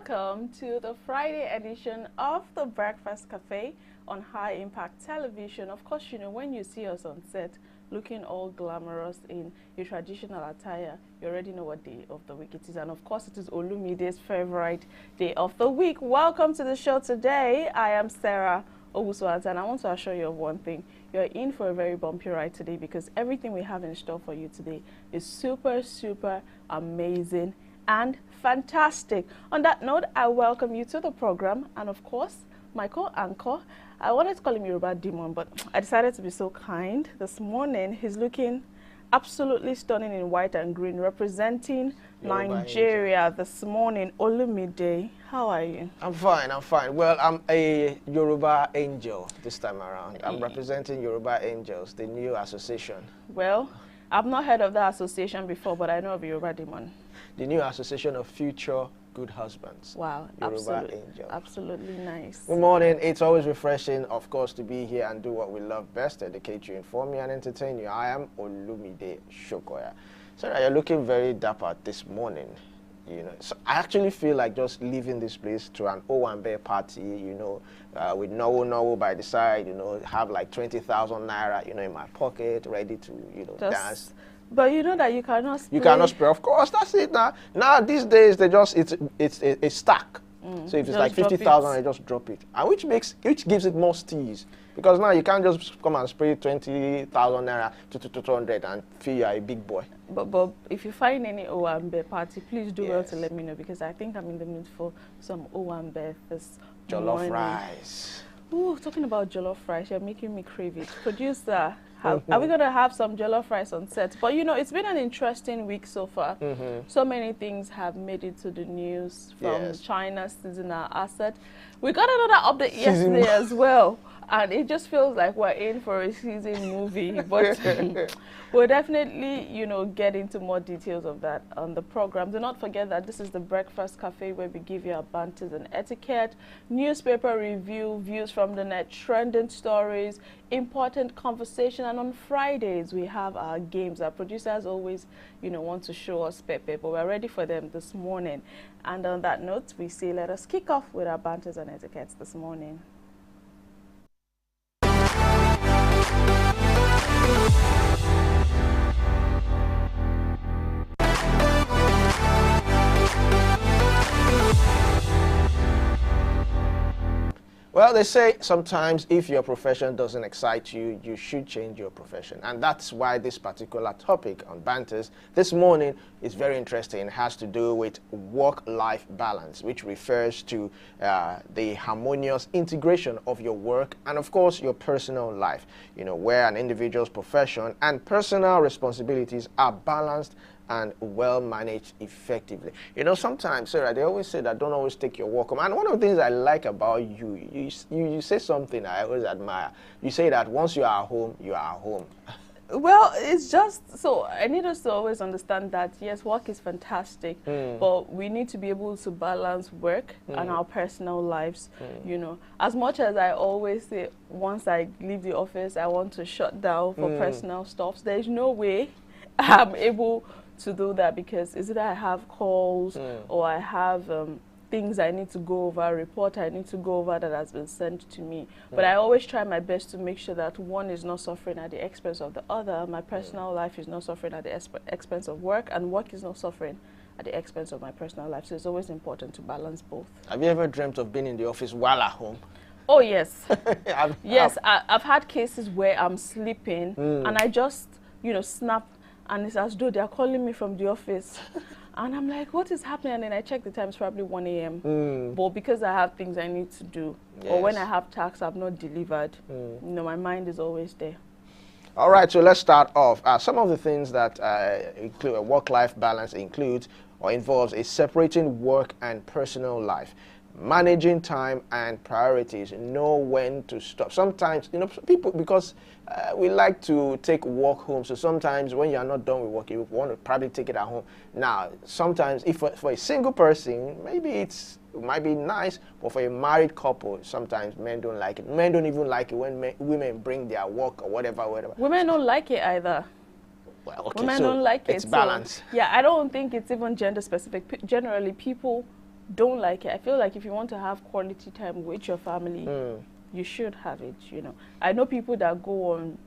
Welcome to the Friday edition of the Breakfast Cafe on High Impact Television. Of course, you know, when you see us on set looking all glamorous in your traditional attire, you already know what day of the week it is. And of course, it is Olumide's favorite day of the week. Welcome to the show today. I am Sarah Owusu, and I want to assure you of one thing. You're in for a very bumpy ride today because everything we have in store for you today is super amazing and fantastic. On that note, I welcome you to the program, and of course, my co-anchor. I wanted to call him Yoruba Demon, but I decided to be so kind. This morning, he's looking absolutely stunning in white and green, representing Nigeria angel. This morning. Olumide, how are you? I'm fine. Well, I'm a Yoruba Angel this time around. I'm representing Yoruba Angels, the new association. Well, I've not heard of that association before, but I know of Yoruba Demon. The new association of future good husbands. Wow, Yoruba Angel. Absolutely nice. Good morning. It's always refreshing, of course, to be here and do what we love best, educate you, inform you, and entertain you. I am Olumide Shokoya. Sarah, you're looking very dapper this morning. You know, so I actually feel like just leaving this place to an Owambe party, you know, with no by the side, you know, have like 20,000 naira, you know, in my pocket, ready to, you know, dance. But you know that you cannot spray. You cannot spray, of course. That's it now. Now these days they just it's a stack. So if it's like 50,000, I just drop it, and which gives it more steeze. Because now you can't just come and spray 20,000 naira to 200 and feel you're a big boy. But if you find any Owambe party, please do well to let me know, because I think I'm in the mood for some Owambe this morning. Jollof rice. Ooh, talking about jollof rice, you're making me crave it. Producer, are we going to have some jollof rice on set? But you know, it's been an interesting week so far. So many things have made it to the news, from China seizing our asset. We got another update yesterday as well. And it just feels like we're in for a season movie. But we'll definitely, you know, get into more details of that on the program. Do not forget that this is the Breakfast Cafe, where we give you our banters and etiquette, newspaper review, views from the net, trending stories, important conversation. And on Fridays, we have our games. Our producers always, you know, want to show us Pepe, but we're ready for them this morning. And on that note, we say let us kick off with our banters and etiquettes this morning. Well, they say sometimes if your profession doesn't excite you, you should change your profession. And that's why this particular topic on banters this morning is very interesting. It has to do with work-life balance, which refers to the harmonious integration of your work and, of course, your personal life. You know, where an individual's profession and personal responsibilities are balanced and well managed effectively. You know, sometimes, Sarah, they always say that don't always take your work home. And one of the things I like about you say something I always admire. You say that once you are home, you are home. Well, it's just, so I need us to always understand that, yes, work is fantastic, but we need to be able to balance work and our personal lives, you know. As much as I always say, once I leave the office, I want to shut down for personal stuff, there's no way I'm able to do that, because is it I have calls or I have things I need to go over, a report I need to go over that has been sent to me. But I always try my best to make sure that one is not suffering at the expense of the other. My personal life is not suffering at the expense of work, and work is not suffering at the expense of my personal life. So it's always important to balance both. Have you ever dreamt of being in the office while at home? Oh, yes. I've had cases where I'm sleeping and I just, you know, snap, and it's as though they're calling me from the office. And I'm like, what is happening? And then I check the time, it's probably 1 a.m. But because I have things I need to do, or when I have tasks I've not delivered, you know, my mind is always there. All right, so let's start off. Some of the things that include a work-life balance includes or involves is separating work and personal life, managing time and priorities, know when to stop. Sometimes, you know, people, because we like to take work home, so sometimes when you're not done with work, you want to probably take it at home. Now, sometimes if for a single person, maybe it might be nice, but for a married couple, sometimes men don't like it. Men don't even like it when women bring their work or whatever. Women don't like it either. Well, okay, women so don't like it. It's balance. So, yeah, I don't think it's even gender specific. Generally, people don't like it. I feel like if you want to have quality time with your family, you should have it, you know. I know people that go on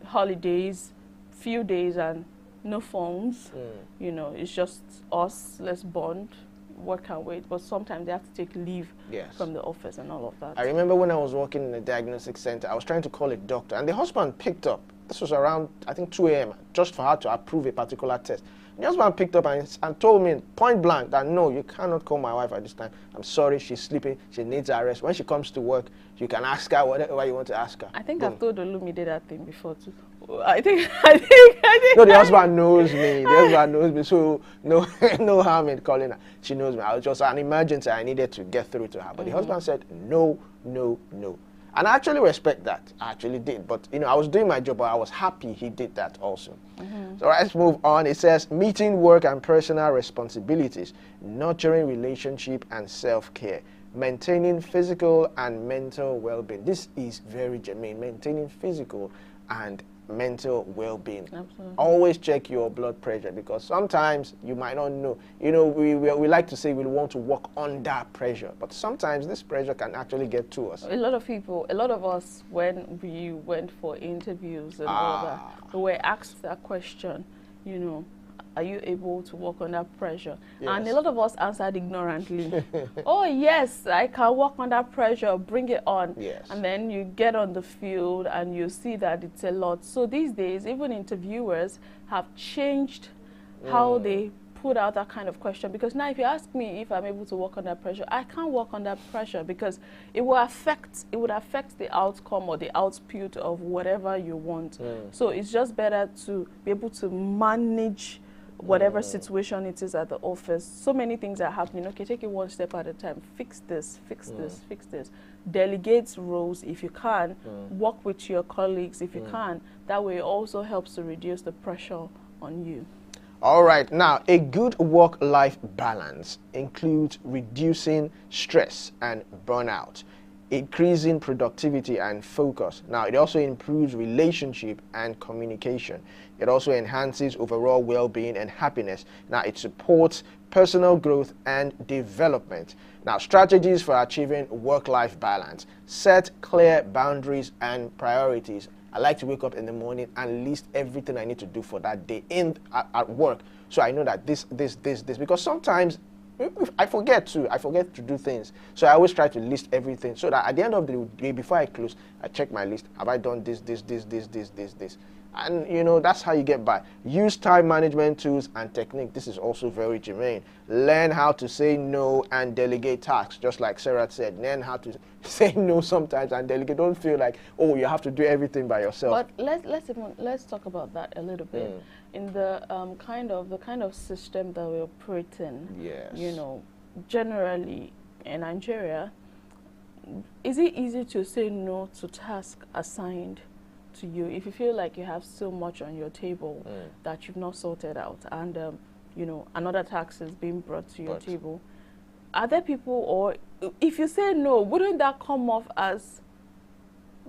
holidays, few days, and no phones, you know, it's just us, let's bond, work and wait. But sometimes they have to take leave from the office and all of that. I remember when I was working in a diagnostic center, I was trying to call a doctor, and the husband picked up. This was around, I think, 2 a.m., just for her to approve a particular test. The husband picked up and told me point blank that, no, you cannot call my wife at this time. I'm sorry, she's sleeping. She needs her rest. When she comes to work, you can ask her whatever you want to ask her. I think I've told Olumide that thing before too. I think. No, the husband knows me. The husband knows me, so no harm in calling her. She knows me. I was just an emergency. I needed to get through to her. But the husband said, no, no, no. And I actually respect that. I actually did. But, you know, I was doing my job, but I was happy he did that also. So let's move on. It says, meeting work and personal responsibilities, nurturing relationship and self-care, maintaining physical and mental well-being. This is very germane, maintaining physical and mental well-being. Absolutely. Always check your blood pressure, because sometimes you might not know. You know, we like to say we want to work under pressure, but sometimes this pressure can actually get to us. A lot of us, when we went for interviews and all that, we were asked that question, you know, are you able to work under pressure? Yes. And a lot of us answered ignorantly. Oh yes, I can work under pressure, bring it on. Yes. And then you get on the field and you see that it's a lot. So these days, even interviewers have changed how they put out that kind of question, because now if you ask me if I'm able to work under pressure, I can't work under pressure, because it would affect the outcome or the output of whatever you want. So it's just better to be able to manage whatever situation it is at the office. So many things are happening. Okay, take it one step at a time. Fix this, fix this, fix this. Delegate roles if you can. Work with your colleagues if you can. That way it also helps to reduce the pressure on you. All right, now a good work-life balance includes reducing stress and burnout, increasing productivity and focus. Now, it also improves relationship and communication. It also enhances overall well-being and happiness. Now, it supports personal growth and development. Now, strategies for achieving work-life balance. Set clear boundaries and priorities. I like to wake up in the morning and list everything I need to do for that day at work. So I know that this, because sometimes I forget to do things. So I always try to list everything, so that at the end of the day, before I close, I check my list. Have I done this? And, you know, that's how you get by. Use time management tools and technique. This is also very germane. Learn how to say no and delegate tasks. Just like Sarah said, learn how to say no sometimes and delegate. Don't feel like, oh, you have to do everything by yourself. But let's talk about that a little bit. In the kind of system that we operate in. Yes. You know, generally in Nigeria, is it easy to say no to tasks assigned to you if you feel like you have so much on your table that you've not sorted out, and you know, another task is being brought to your table? Are there people, or if you say no, wouldn't that come off as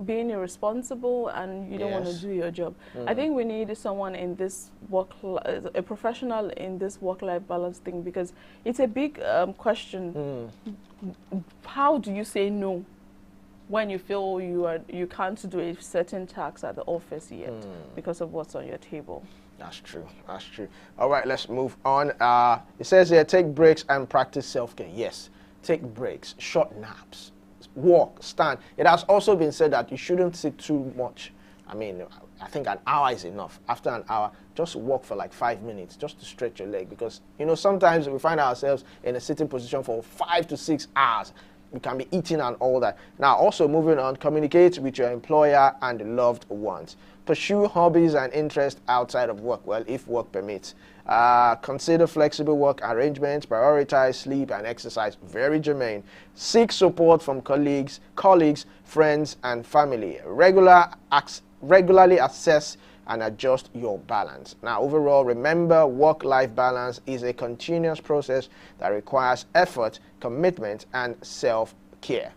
being irresponsible and you don't want to do your job? I think we need someone in this a professional in this work-life balance thing, because it's a big question. How do you say no when you feel you can't do a certain task at the office yet because of what's on your table? That's true. That's true. All right, let's move on. It says here, take breaks and practice self-care. Yes, take breaks, short naps, walk, stand. It has also been said that you shouldn't sit too much. I mean, I think an hour is enough. After an hour, just walk for like 5 minutes, just to stretch your leg, because, you know, sometimes we find ourselves in a sitting position for 5 to 6 hours. We can be eating and all that. Now, also moving on, communicate with your employer and loved ones. Pursue hobbies and interests outside of work, well, if work permits. Consider flexible work arrangements, prioritize sleep and exercise, very germane. Seek support from colleagues, friends, and family. Regularly assess and adjust your balance. Now, overall, remember, work-life balance is a continuous process that requires effort, commitment, and self-care.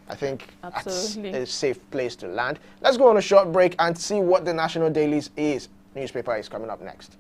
I think Absolutely. That's a safe place to land. Let's go on a short break and see what the National Dailies newspaper is coming up next.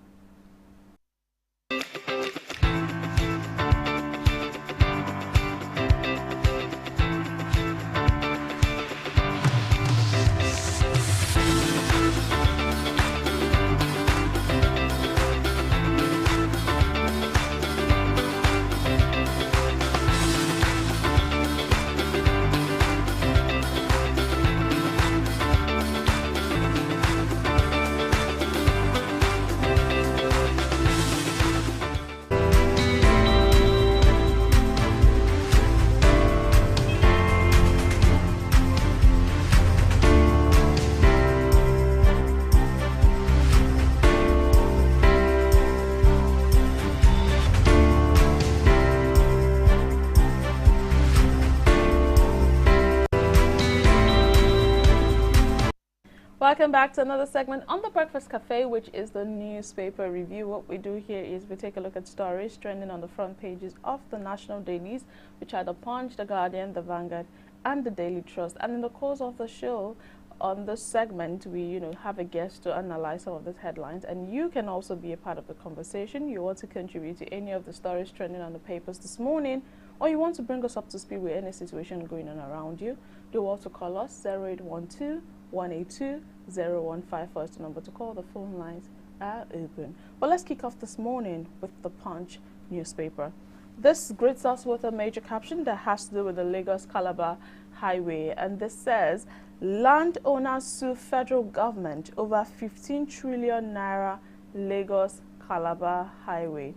Welcome back to another segment on the Breakfast Cafe, which is the newspaper review. What we do here is we take a look at stories trending on the front pages of the national dailies, which are the Punch, the Guardian, the Vanguard, and the Daily Trust. And in the course of the show, on this segment, we have a guest to analyze some of these headlines, and you can also be a part of the conversation. You want to contribute to any of the stories trending on the papers this morning, or you want to bring us up to speed with any situation going on around you, do also call us 0812-182-0151. The number to call. The phone lines are open. But let's kick off this morning with the Punch newspaper. This greets us with a major caption that has to do with the Lagos-Calabar highway, and this says, landowners sue federal government over 15 trillion naira Lagos-Calabar highway.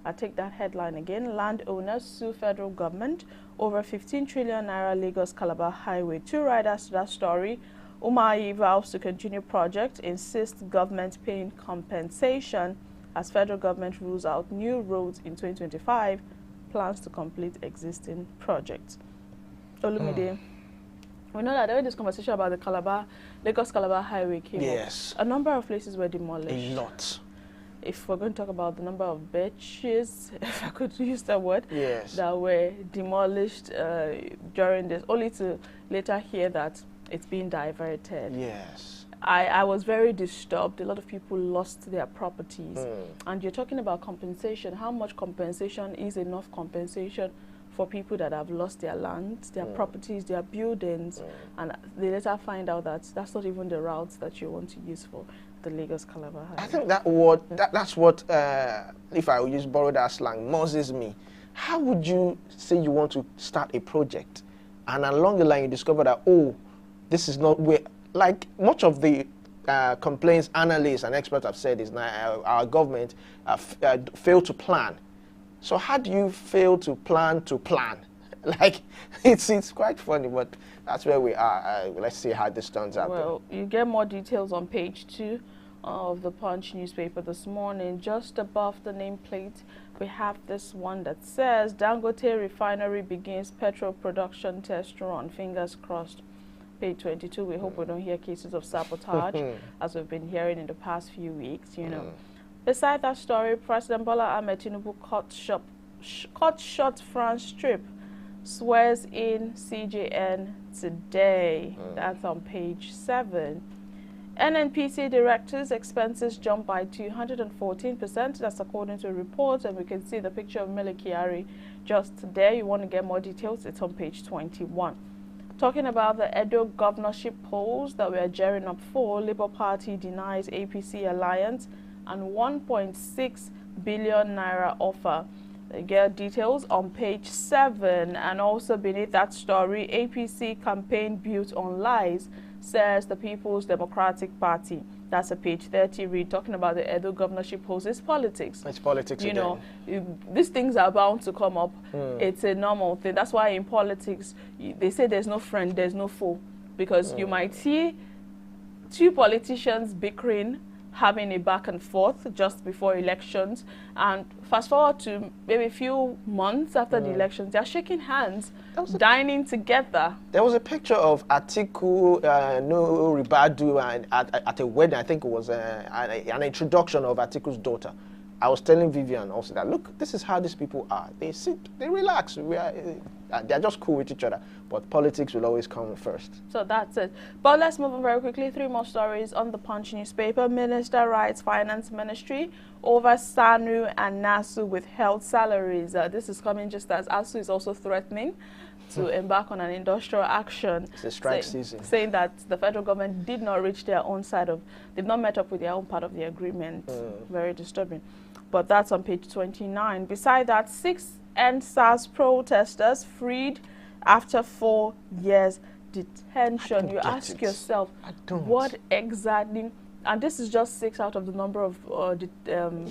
I take that headline again. Landowners sue federal government over 15 trillion naira Lagos-Calabar highway. Two riders to that story. Umahi vows to continue project, insists government paying compensation as federal government rules out new roads in 2025, plans to complete existing projects. Olumide, we know that there was this conversation about the Lagos-Calabar highway came up. A number of places were demolished. A lot. If we're going to talk about the number of benches, if I could use that word, that were demolished during this, only to later hear that it's being diverted. Yes. I was very disturbed. A lot of people lost their properties. And you're talking about compensation. How much compensation is enough compensation for people that have lost their land, their properties, their buildings, and they later find out that that's not even the routes that you want to use for the Lagos-Calabar highway. I think that's what, if I use borrow that slang, mauses me. How would you say you want to start a project, and along the line you discover that, oh, this is not where, like much of the complaints analysts and experts have said is now our government failed to plan. So how do you fail to plan to plan? Like, it's quite funny, but that's where we are. Let's see how this turns out. Well, you get more details on page 2 of the Punch newspaper this morning. Just above the nameplate, we have this one that says, Dangote refinery begins petrol production test run. Fingers crossed. Page 22, we hope we don't hear cases of sabotage, as we've been hearing in the past few weeks, Beside that story, President Bola Ahmed Tinubu cut short France trip, swears in CJN today. That's on page 7. NNPC directors' expenses jumped by 214%. That's according to reports, and we can see the picture of Mele Kyari just today. You want to get more details, it's on page 21. Talking about the Edo governorship polls that we are gearing up for, Labour Party denies APC alliance and 1.6 billion naira offer. You get details on page 7, and also beneath that story, APC campaign built on lies, says the People's Democratic Party. That's a page 30 read, talking about the Edo governorship polls. It's politics. It's politics again. These things are bound to come up. It's a normal thing. That's why in politics, they say there's no friend, there's no foe. Because you might see two politicians bickering, having a back and forth just before elections, and fast forward to maybe a few months after the elections, they're shaking hands, dining together. There was a picture of Atiku, Ribadu, and at a wedding. I think it was an introduction of Atiku's daughter. I was telling Vivian also that, look, this is how these people are. They sit, they relax. They're just cool with each other. But politics will always come first. So that's it. But let's move on very quickly. 3 more stories on the Punch newspaper. Minister writes Finance Ministry over SANU and NASU with health salaries. This is coming just as ASU is also threatening to embark on an industrial action. It's a strike season. Saying that the federal government did not reach their own side of, did not met up with their own part of the agreement. Very disturbing. But that's on page 29. Beside that, 6 NSAS protesters freed after 4 years detention. You ask yourself, what exactly, and this is just 6 out of the number of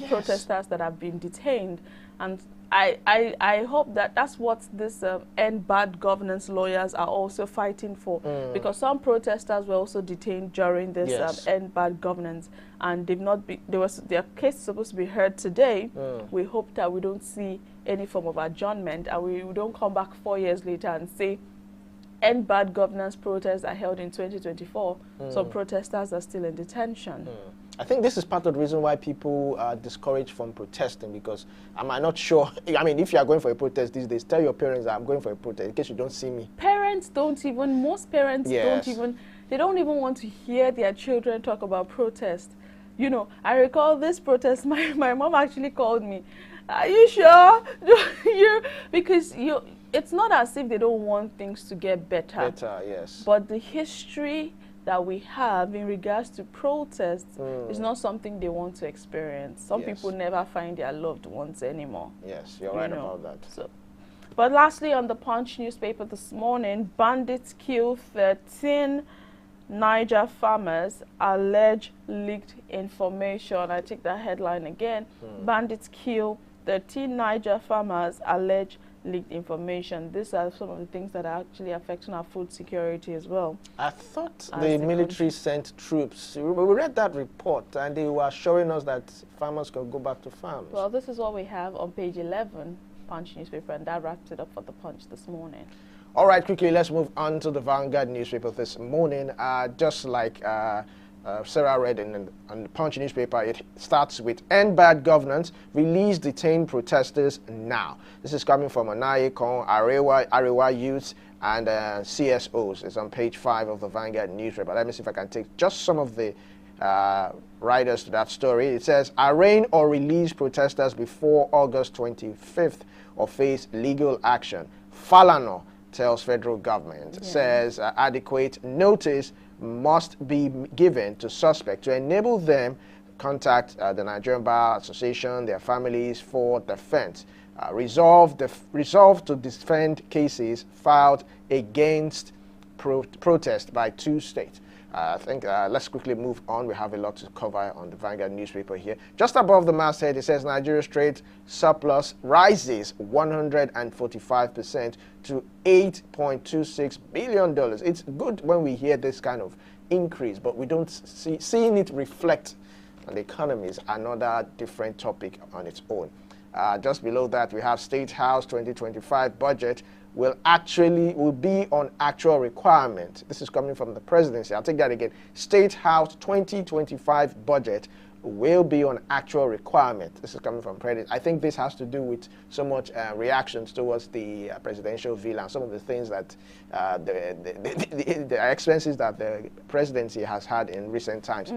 protesters that have been detained. And I hope that that's what this End Bad Governance lawyers are also fighting for, because some protesters were also detained during this End Bad Governance, and they've not been, their case is supposed to be heard today. We hope that we don't see any form of adjournment, and we don't come back 4 years later and say End Bad Governance protests are held in 2024. Some protesters are still in detention. I think this is part of the reason why people are discouraged from protesting, because I'm not sure. I mean, if you are going for a protest these days, tell your parents that I'm going for a protest in case you don't see me. Parents don't even, most parents Yes. they don't even want to hear their children talk about protest. You know, I recall this protest, my mom actually called me. Are you sure? Because it's not as if they don't want things to get better. Yes. But the history that we have in regards to protests is not something they want to experience. Some people never find their loved ones anymore. Yes, you're right about that. So, but lastly, on the Punch newspaper this morning, bandits kill 13 Niger farmers, allege leaked information. I take that headline again. Bandits kill 13 Niger farmers, allege leaked information. These are some of the things that are actually affecting our food security as well. I thought the military sent troops. We read that report and they were showing us that farmers can go back to farms. Well, this is what we have on page 11, Punch newspaper, and that wraps it up for the Punch this morning. All right, quickly, let's move on to the Vanguard newspaper this morning. Just like Sarah read on the Punch newspaper, it starts with End Bad Governance, release detained protesters now. This is coming from Anaye Kon, Arewa Youth, and CSOs. It's on page 5 of the Vanguard newspaper. Let me see if I can take just some of the writers to that story. It says, arraign or release protesters before August 25th or face legal action. Falana tells federal government, says adequate notice must be given to suspect to enable them contact the Nigerian Bar Association, their families for defense. Resolve to defend cases filed against protest by 2 states. I think let's quickly move on. We have a lot to cover on the Vanguard newspaper here. Just above the masthead, it says Nigeria's trade surplus rises 145% to $8.26 billion. It's good when we hear this kind of increase, but we don't seeing it reflect on the economy is another different topic on its own. Just below that, we have State House 2025 budget will be on actual requirement. This is coming from the presidency. I'll take that again. State House 2025 budget will be on actual requirement. This is coming from president. I think this has to do with so much reactions towards the presidential bill and some of the things that the expenses that the presidency has had in recent times.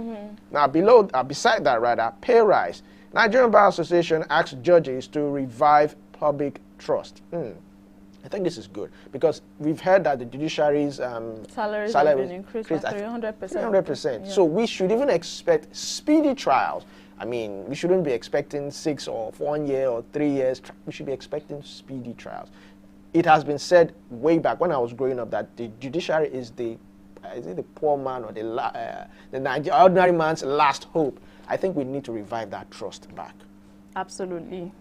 Now, beside that, rather, pay rise. Nigerian Bar Association asks judges to revive public trust. I think this is good because we've heard that the judiciary's salaries have been increased by 300%. 300%. So we should even expect speedy trials. I mean, we shouldn't be expecting 6 or 1 year or 3 years. We should be expecting speedy trials. It has been said way back when I was growing up that the judiciary is the poor man or the ordinary man's last hope. I think we need to revive that trust back. Absolutely.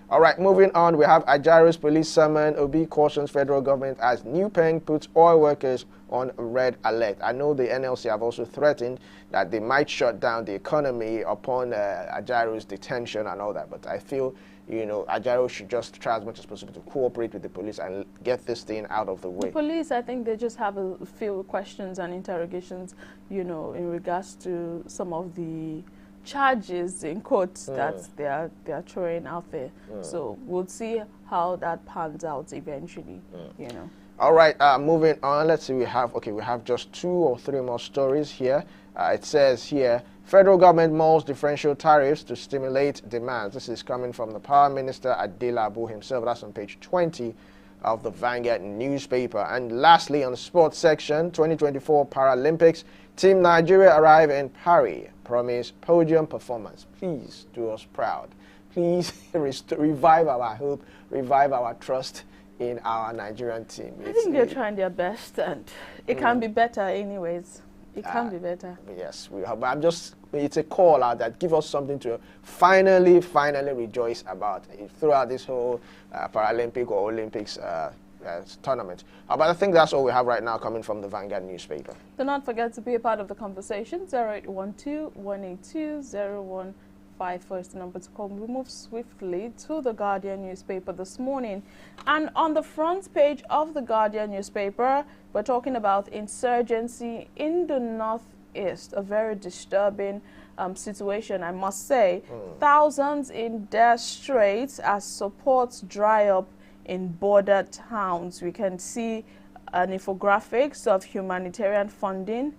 All right, moving on, we have Ajaro's police summon. Obi cautions federal government as New Pen puts oil workers on red alert. I know the NLC have also threatened that they might shut down the economy upon Ajaro's detention and all that. But I feel, Ajaro should just try as much as possible to cooperate with the police and get this thing out of the way. The police, I think they just have a few questions and interrogations, in regards to some of the charges in court that they are throwing out there. So we'll see how that pans out eventually. All right, moving on. Let's see. We have just 2 or 3 more stories here. It says here, federal government mulls differential tariffs to stimulate demand. This is coming from the Power Minister Adelabu himself. That's on page 20 of the Vanguard newspaper. And lastly, on the sports section, 2024 Paralympics, Team Nigeria arrive in Paris. Promise podium performance. Please do us proud. Please revive our hope, revive our trust in our Nigerian team. I think they're trying their best, and it can be better anyways. It can be better. Yes, we have. It's a call out that give us something to finally rejoice about throughout this whole Paralympic or Olympics tournament. But I think that's all we have right now coming from the Vanguard newspaper. Do not forget to be a part of the conversation. 0812-182-01 5 first number to come. We move swiftly to the Guardian newspaper this morning. And on the front page of the Guardian newspaper, we're talking about insurgency in the northeast, a very disturbing situation, I must say. Thousands in dire straits as supports dry up in border towns. We can see an infographics of humanitarian funding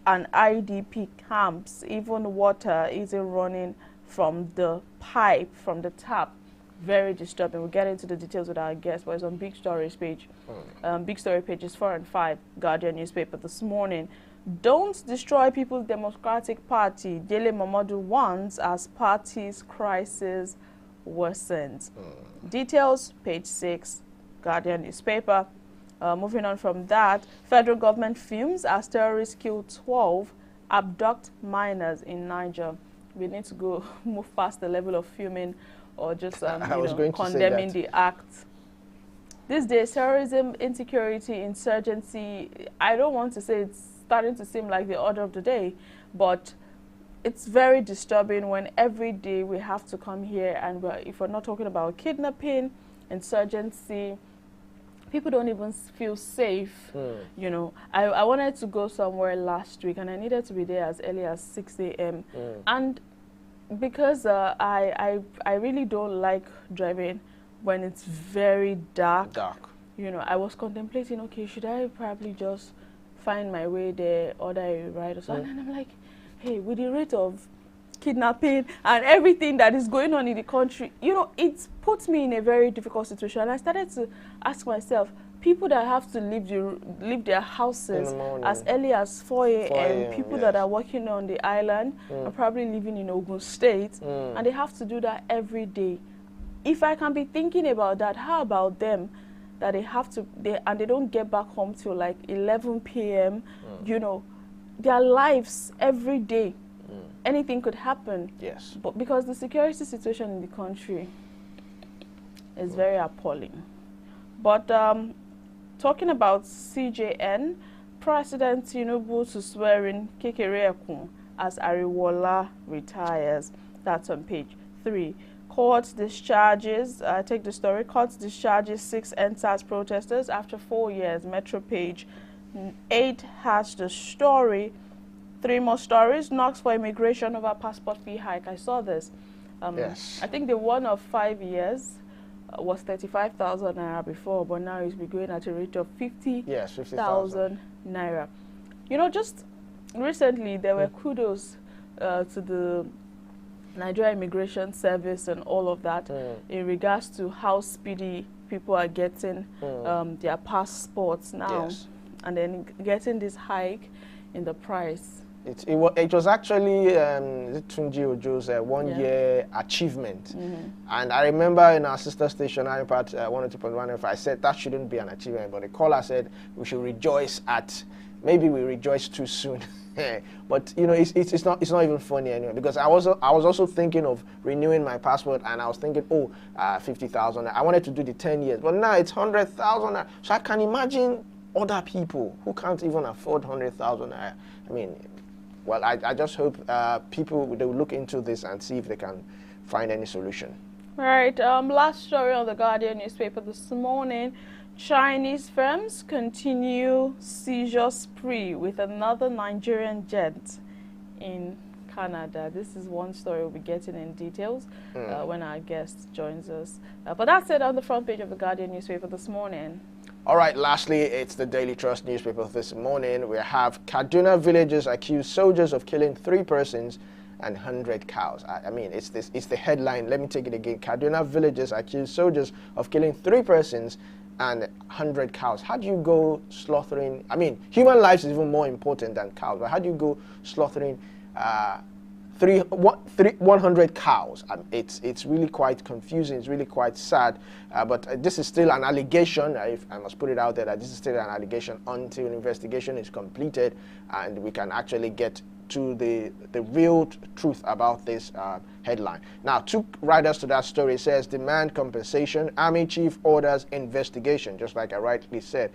and IDP camps. Even water isn't running from the pipe, from the tap. Very disturbing. We'll get into the details with our guest, but it's on Big Stories page. Big Story pages 4 and 5, Guardian newspaper this morning. Don't destroy People's Democratic Party, Dele Momodu warns as party's crisis worsens. Details, page 6, Guardian newspaper. Moving on from that, federal government fumes as terrorists kill 12, abduct minors in Niger. We need to go move past the level of fuming or just condemning the act. These days, terrorism, insecurity, insurgency, I don't want to say it's starting to seem like the order of the day, but it's very disturbing when every day we have to come here and if we're not talking about kidnapping, insurgency, people don't even feel safe. You know, I wanted to go somewhere last week and I needed to be there as early as 6 a.m. And because I really don't like driving when it's very dark. You know, I was contemplating, okay, should I probably just find my way there, order a ride or something? And I'm like, hey, with the rate of kidnapping and everything that is going on in the country, you know, it puts me in a very difficult situation. And I started to ask myself, people that have to leave their houses as early as 4 a.m., people that are working on the island are probably living in Ogun State, and they have to do that every day. If I can be thinking about that, how about them that they have to, and they don't get back home till like 11 p.m., you know, their lives every day. Anything could happen. Yes. But because the security situation in the country is very appalling. But talking about CJN, President Tinubu to swear in Kekere Ekun as Ariwola retires. That's on page 3. Court discharges, take the story, court discharges 6 NSAS protesters after 4 years. Metro page 8 has the story. 3 more stories. Knocks for immigration over passport fee hike. I saw this. Yes. I think the one of 5 years was 35,000 naira before, but now it's been going at a rate of 50,000 naira. You know, just recently there were kudos to the Nigeria Immigration Service and all of that in regards to how speedy people are getting their passports now, and then getting this hike in the price. It was actually Tunji Ojo's one-year achievement. And I remember in our sister station, iPad 102.1, I said that shouldn't be an achievement, but the caller said we should rejoice at, maybe we rejoice too soon. But you know, it's not even funny anyway, because I was also thinking of renewing my passport, and I was thinking, 50,000. I wanted to do the 10 years, but now it's 100,000. So I can imagine other people who can't even afford 100,000. I mean, well, I just hope people, they will look into this and see if they can find any solution. Right. Last story on the Guardian newspaper this morning. Chinese firms continue seizure spree with another Nigerian jet in Canada. This is one story we'll be getting in details when our guest joins us. But that's it on the front page of the Guardian newspaper this morning. All right, lastly, it's the Daily Trust newspaper this morning. We have Kaduna villagers accuse soldiers of killing 3 persons and 100 cows. I mean, it's the headline. Let me take it again. Kaduna villagers accuse soldiers of killing 3 persons and 100 cows. How do you go slaughtering? I mean, human lives is even more important than cows, but how do you go slaughtering 100 cows? It's really quite confusing. It's really quite sad. But this is still an allegation. If I must put it out there, that this is still an allegation until an investigation is completed and we can actually get to the real truth about this headline. Now, 2 writers to that story says demand compensation, Army chief orders investigation. Just like I rightly said,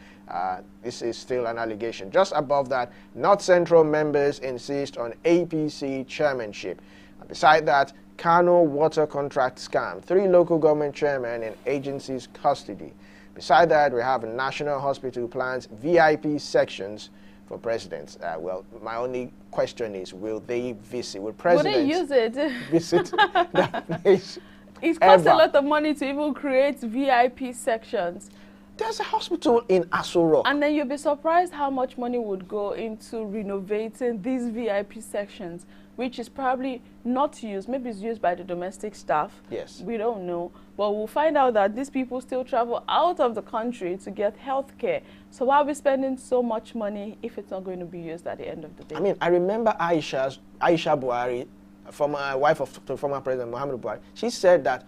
this is still an allegation. Just above that, North Central members insist on APC chairmanship. And beside that, Kano water contract scam. 3 local government chairmen in agencies' custody. Beside that, we have a national hospital plans VIP sections for presidents. Well, my only question is, will they visit? Will presidents use it? visit that place? It costs a lot of money to even create VIP sections. There's a hospital in Aso Rock. And then you'll be surprised how much money would go into renovating these VIP sections, which is probably not used. Maybe it's used by the domestic staff. Yes. We don't know. But we'll find out that these people still travel out of the country to get health care. So why are we spending so much money if it's not going to be used at the end of the day? I mean, I remember Aisha Buhari, former wife of the former President Muhammadu Buhari. She said that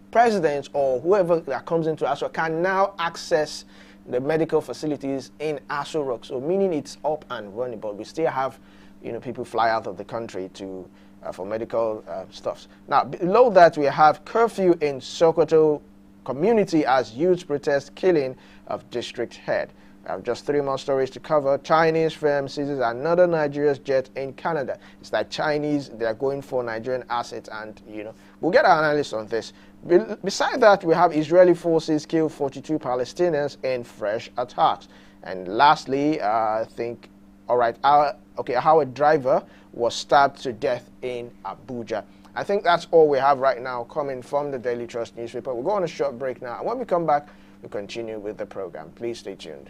presidents or whoever that comes into Aso can now access the medical facilities in Aso Rock. So meaning it's up and running, but we still have, you know, people fly out of the country to for medical stuffs. Now below that we have curfew in Sokoto community as youths protest killing of district head. I have just 3 more stories to cover. Chinese firm seizes another Nigeria's jet in Canada. It's like Chinese, they're going for Nigerian assets, and you know, we'll get our analysis on this. Besides that, we have Israeli forces kill 42 Palestinians in fresh attacks. And lastly, I think, all right, how a driver was stabbed to death in Abuja. I think that's all we have right now coming from the Daily Trust newspaper. We'll go on a short break now, and when we come back, we'll continue with the program. Please stay tuned.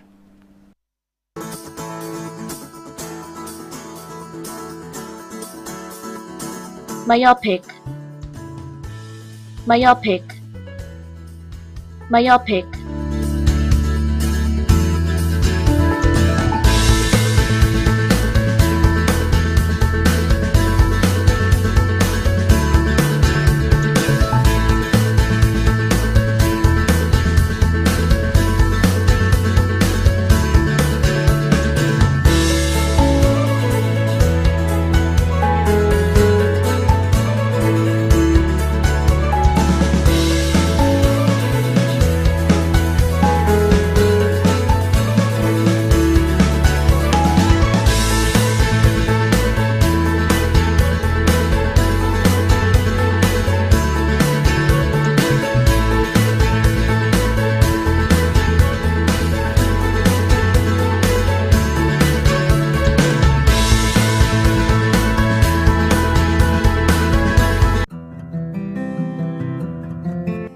Myopic, myopic, myopic.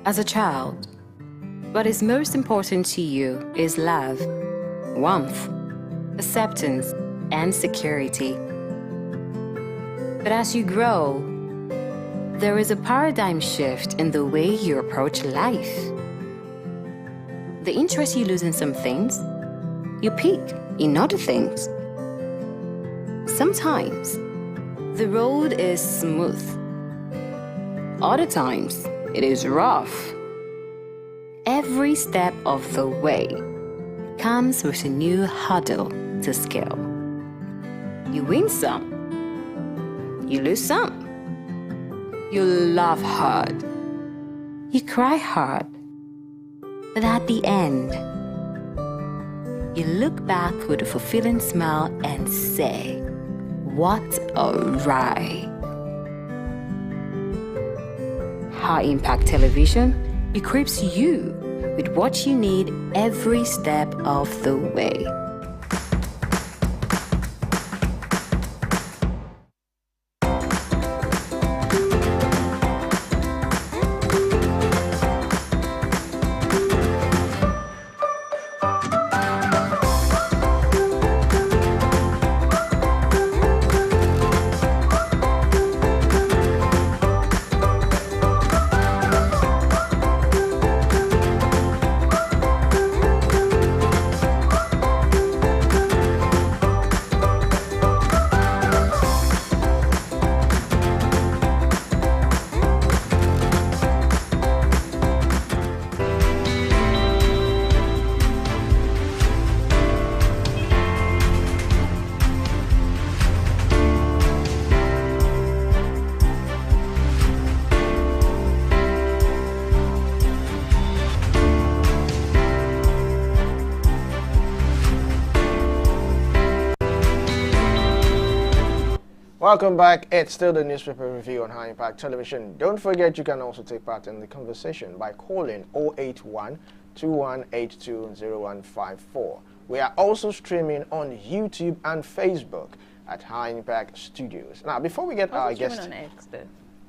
As a child, what is most important to you is love, warmth, acceptance, and security. But as you grow, there is a paradigm shift in the way you approach life. The interest you lose in some things, you pick in other things. Sometimes, the road is smooth. Other times, it is rough. Every step of the way comes with a new hurdle to scale. You win some, you lose some. You laugh hard, you cry hard, but at the end, you look back with a fulfilling smile and say, "What a ride." High Impact Television equips you with what you need every step of the way. Welcome back. It's still the newspaper review on High Impact Television. Don't forget you can also take part in the conversation by calling 081 2182 0154. We are also streaming on YouTube and Facebook at High Impact Studios. Now, before we get our guest... streaming on X though.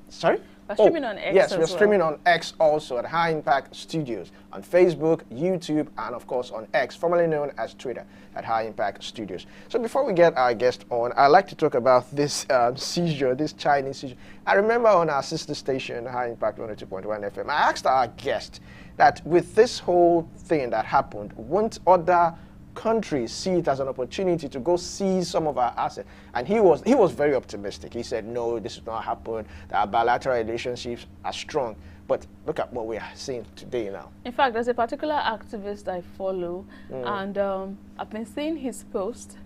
Sorry? We're streaming on X. Yes, we're streaming on X also at High Impact Studios on Facebook, YouTube, and of course on X, formerly known as Twitter, at High Impact Studios. So before we get our guest on, I'd like to talk about this seizure, this Chinese seizure. I remember on our sister station, High Impact 102.1 FM, I asked our guest that with this whole thing that happened, won't other countries see it as an opportunity to go seize some of our assets? And he was very optimistic. He said, no, this will not happen, that our bilateral relationships are strong. But look at what we are seeing today now. In fact, there's a particular activist I follow, and I've been seeing his post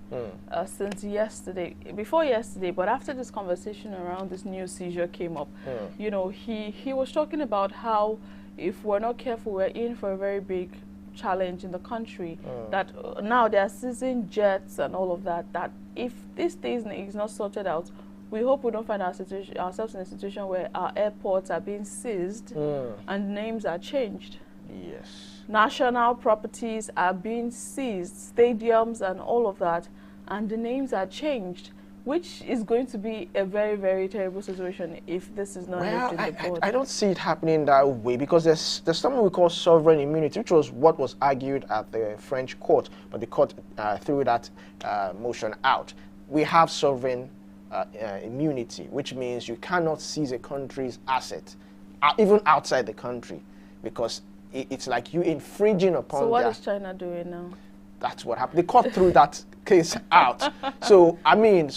since yesterday, before yesterday, but after this conversation around this new seizure came up, you know, he was talking about how if we're not careful, we're in for a very big challenge in the country, that now they are seizing jets and all of that, that if this thing is not sorted out, we hope we don't find ourselves in a situation where our airports are being seized and names are changed. Yes. National properties are being seized, stadiums and all of that, and the names are changed, which is going to be a very, very terrible situation if this is not Well, in the board. I don't see it happening that way, because there's something we call sovereign immunity, which was what was argued at the French court, but the court threw that motion out. We have sovereign immunity, which means you cannot seize a country's asset, even outside the country, because it's like you infringing upon. So what is China doing now? That's what happened. The court threw that case out. So I mean,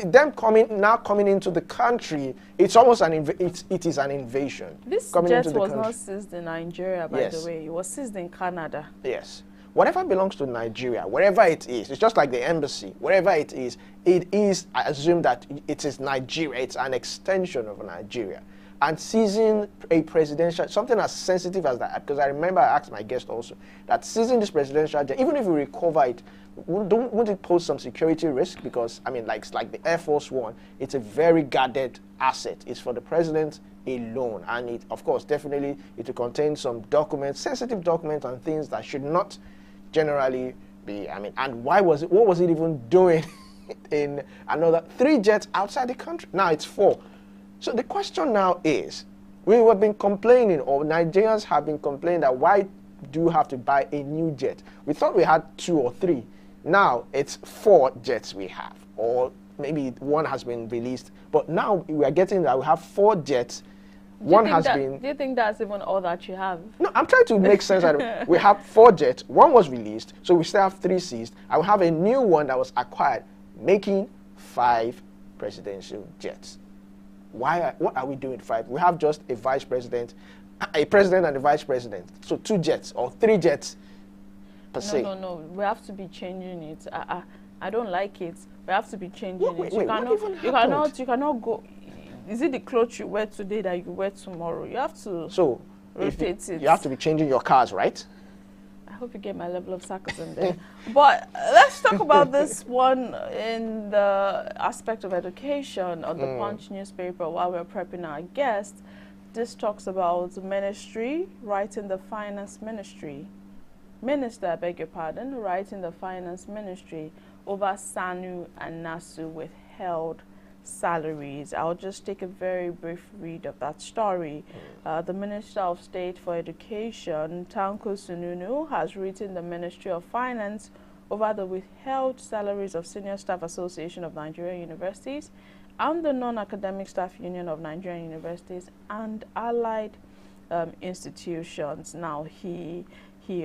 them coming into the country, it's almost it is an invasion. This coming jet into the was country. not seized in Nigeria, by the way. It was seized in Canada. Yes. Whatever belongs to Nigeria, wherever it is, it's just like the embassy. Wherever it is, I assume that it is Nigeria. It's an extension of Nigeria. And seizing a presidential, something as sensitive as that, because I remember I asked my guest also, that seizing this presidential jet, even if we recover it, wouldn't it pose some security risk? Because, I mean, like the Air Force One, it's a very guarded asset. It's for the president alone. And it, of course, definitely, it will contain some documents, sensitive documents and things that should not generally be, I mean, and what was it even doing in another 3 jets outside the country? Now it's 4. So the question now is, we have been complaining, or Nigerians have been complaining, that why do you have to buy a new jet? We thought we had 2 or 3. Now it's 4 jets we have, or maybe 1 has been released. But now we are getting that we have 4 jets. One has been. Do you think that's even all that you have? No, I'm trying to make sense out of it. We have 4 jets. 1 was released, so we still have 3 seized. And we have a new one that was acquired, making 5 presidential jets. What are we doing 5? We have just a vice president, a president and a vice president. So 2 jets or 3 jets per se. No. We have to be changing it. I don't like it. We have to be changing it. You cannot go. Is it the clothes you wear today that you wear tomorrow? You have to rotate it. You have to be changing your cars, right? I hope you get my level of sarcasm there. But let's talk about this one in the aspect of education on the Punch newspaper while we're prepping our guest. This talks about the ministry writing the finance ministry. Minister, I beg your pardon, writing the finance ministry over SANU and NASU withheld salaries. I'll just take a very brief read of that story. The Minister of State for Education, Tanko Sununu, has written the Ministry of Finance over the withheld salaries of Senior Staff Association of Nigerian Universities and the Non-Academic Staff Union of Nigerian Universities and allied institutions. Now, he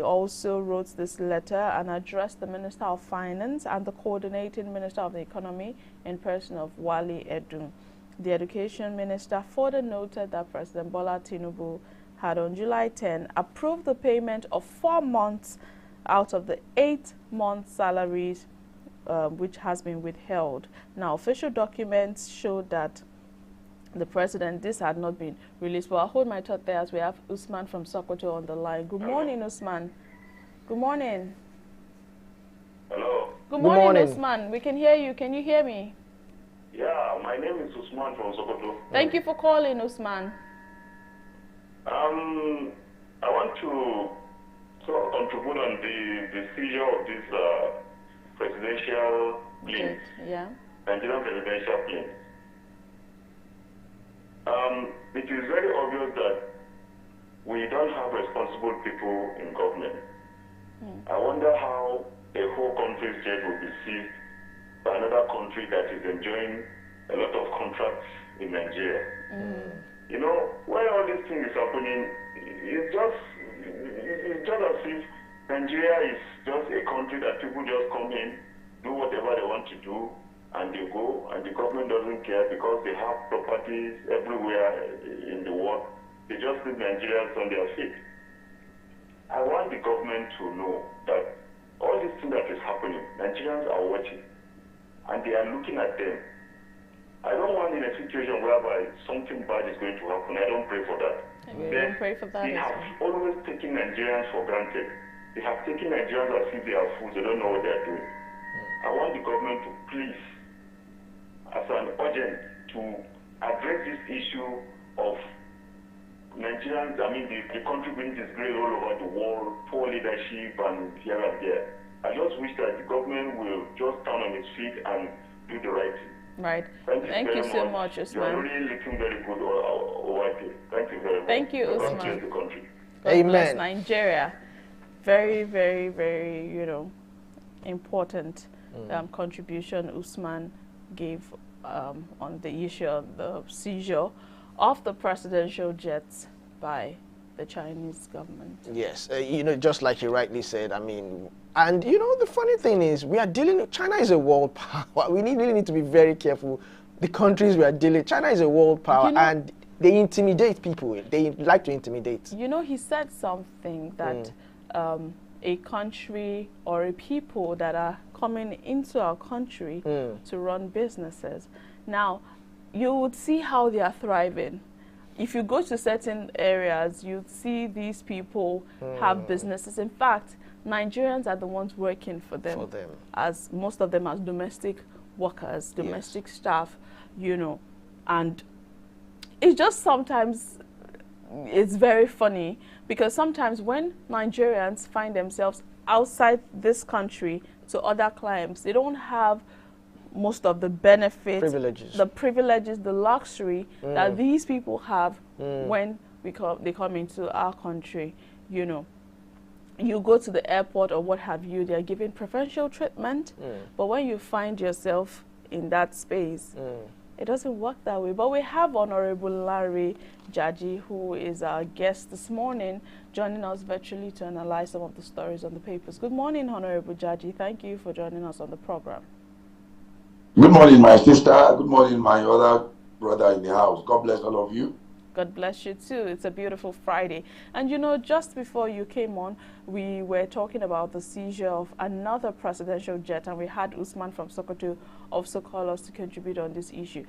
also wrote this letter and addressed the Minister of Finance and the Coordinating Minister of the Economy in person of Wale Edun. The Education Minister further noted that President Bola Tinubu had on July 10 approved the payment of 4 months out of the 8-month salaries which has been withheld. Now, official documents show that the president, this had not been released. But I'll hold my thought there as we have Usman from Sokoto on the line. Good morning, Usman. Good morning. Hello. Good morning, Usman. We can hear you. Can you hear me? Yeah, I'm My name is Usman from Sokoto. Thank you for calling, Usman. I want to sort of contribute on the seizure of this presidential plane, Yeah. Nigerian presidential plane. It is very obvious that we don't have responsible people in government. I wonder how a whole country's jet will be seized by another country that is enjoying a lot of contracts in Nigeria. You know, when all this thing is happening, it's just as if Nigeria is just a country that people just come in, do whatever they want to do, and they go, and the government doesn't care because they have properties everywhere in the world. They just leave Nigerians on their feet. I want the government to know that all this thing that is happening, Nigerians are watching, and they are looking at them. I don't want in a situation whereby something bad is going to happen. I don't pray for that. We don't pray for that. They have always taken Nigerians for granted. They have taken Nigerians as if they are fools. They don't know what they are doing. I want the government to please, as an urgent, to address this issue of Nigerians, I mean, the country being disgraced all over the world, poor leadership and here and there. I just wish that the government will just stand on its feet and do the right thing. Right. Thank you so much, Usman. You are really looking very good over here. Thank you very much. Thank you, Usman. God bless the country. God bless Nigeria. Very, very, very, important contribution Usman gave on the issue of the seizure of the presidential jets by the Chinese government. Yes, just like you rightly said, I mean, and the funny thing is we are dealing, China is a world power. We really need to be very careful. The countries we are dealing, China is a world power and they intimidate people. They like to intimidate. He said something that a country or a people that are coming into our country to run businesses. Now, you would see how they are thriving. If you go to certain areas, you'd see these people have businesses. In fact, Nigerians are the ones working for them. As most of them as domestic workers, domestic staff, and it's just sometimes, it's very funny because sometimes when Nigerians find themselves outside this country to other climes, they don't have most of the benefits, the privileges, the luxury that these people have when they come into our country. You go to the airport or what have you, they're giving preferential treatment, but when you find yourself in that space, it doesn't work that way. But we have Honorable Larry Jaji, who is our guest this morning, joining us virtually to analyze some of the stories on the papers. Good morning, Honorable Jaji. Thank you for joining us on the program. Good morning, my sister. Good morning, my other brother in the house. God bless all of you. God bless you too. It's a beautiful Friday. And just before you came on, we were talking about the seizure of another presidential jet, and we had Usman from Sokoto also call us to contribute on this issue.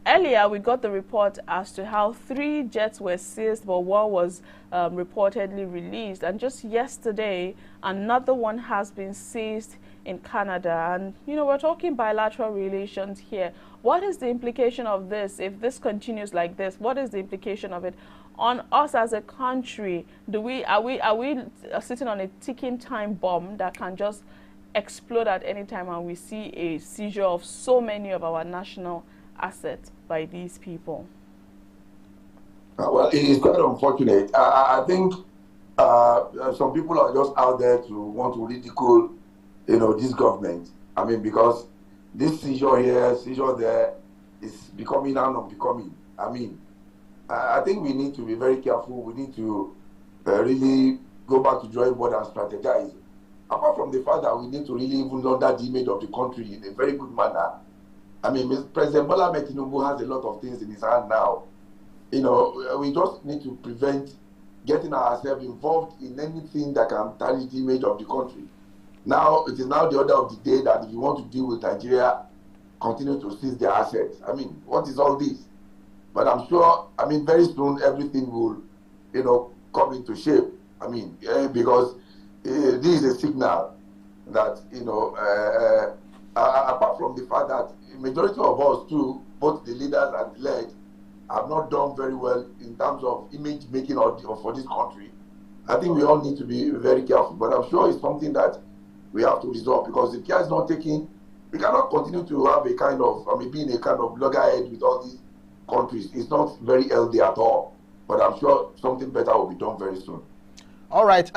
Earlier, we got the report as to how 3 jets were seized, but 1 was reportedly released. And just yesterday, another one has been seized in Canada. And, we're talking bilateral relations here. What is the implication of this? If this continues like this, what is the implication of it on us as a country? Are we sitting on a ticking time bomb that can just explode at any time, and we see a seizure of so many of our national assets by these people? Well, it is quite unfortunate. I think some people are just out there to want to ridicule, this government. I mean, because this seizure here, seizure there is becoming and unbecoming. I mean, I think we need to be very careful. We need to really go back to drawing board and strategize. Apart from the fact that we need to really even launder the image of the country in a very good manner. I mean, President Bola Ahmed Tinubu has a lot of things in his hand now. We just need to prevent getting ourselves involved in anything that can tarnish the image of the country. Now, it is now the order of the day that if you want to deal with Nigeria, continue to seize their assets. I mean, what is all this? But I'm sure, very soon everything will, come into shape. Because this is a signal that, apart from the fact that the majority of us too, both the leaders and the led, have not done very well in terms of image making for this country, I think we all need to be very careful. But I'm sure it's something that we have to resolve, because if care is not taken, we cannot continue to have a kind of, being a kind of loggerhead with all these countries. It's not very healthy at all. But I'm sure something better will be done very soon. All right,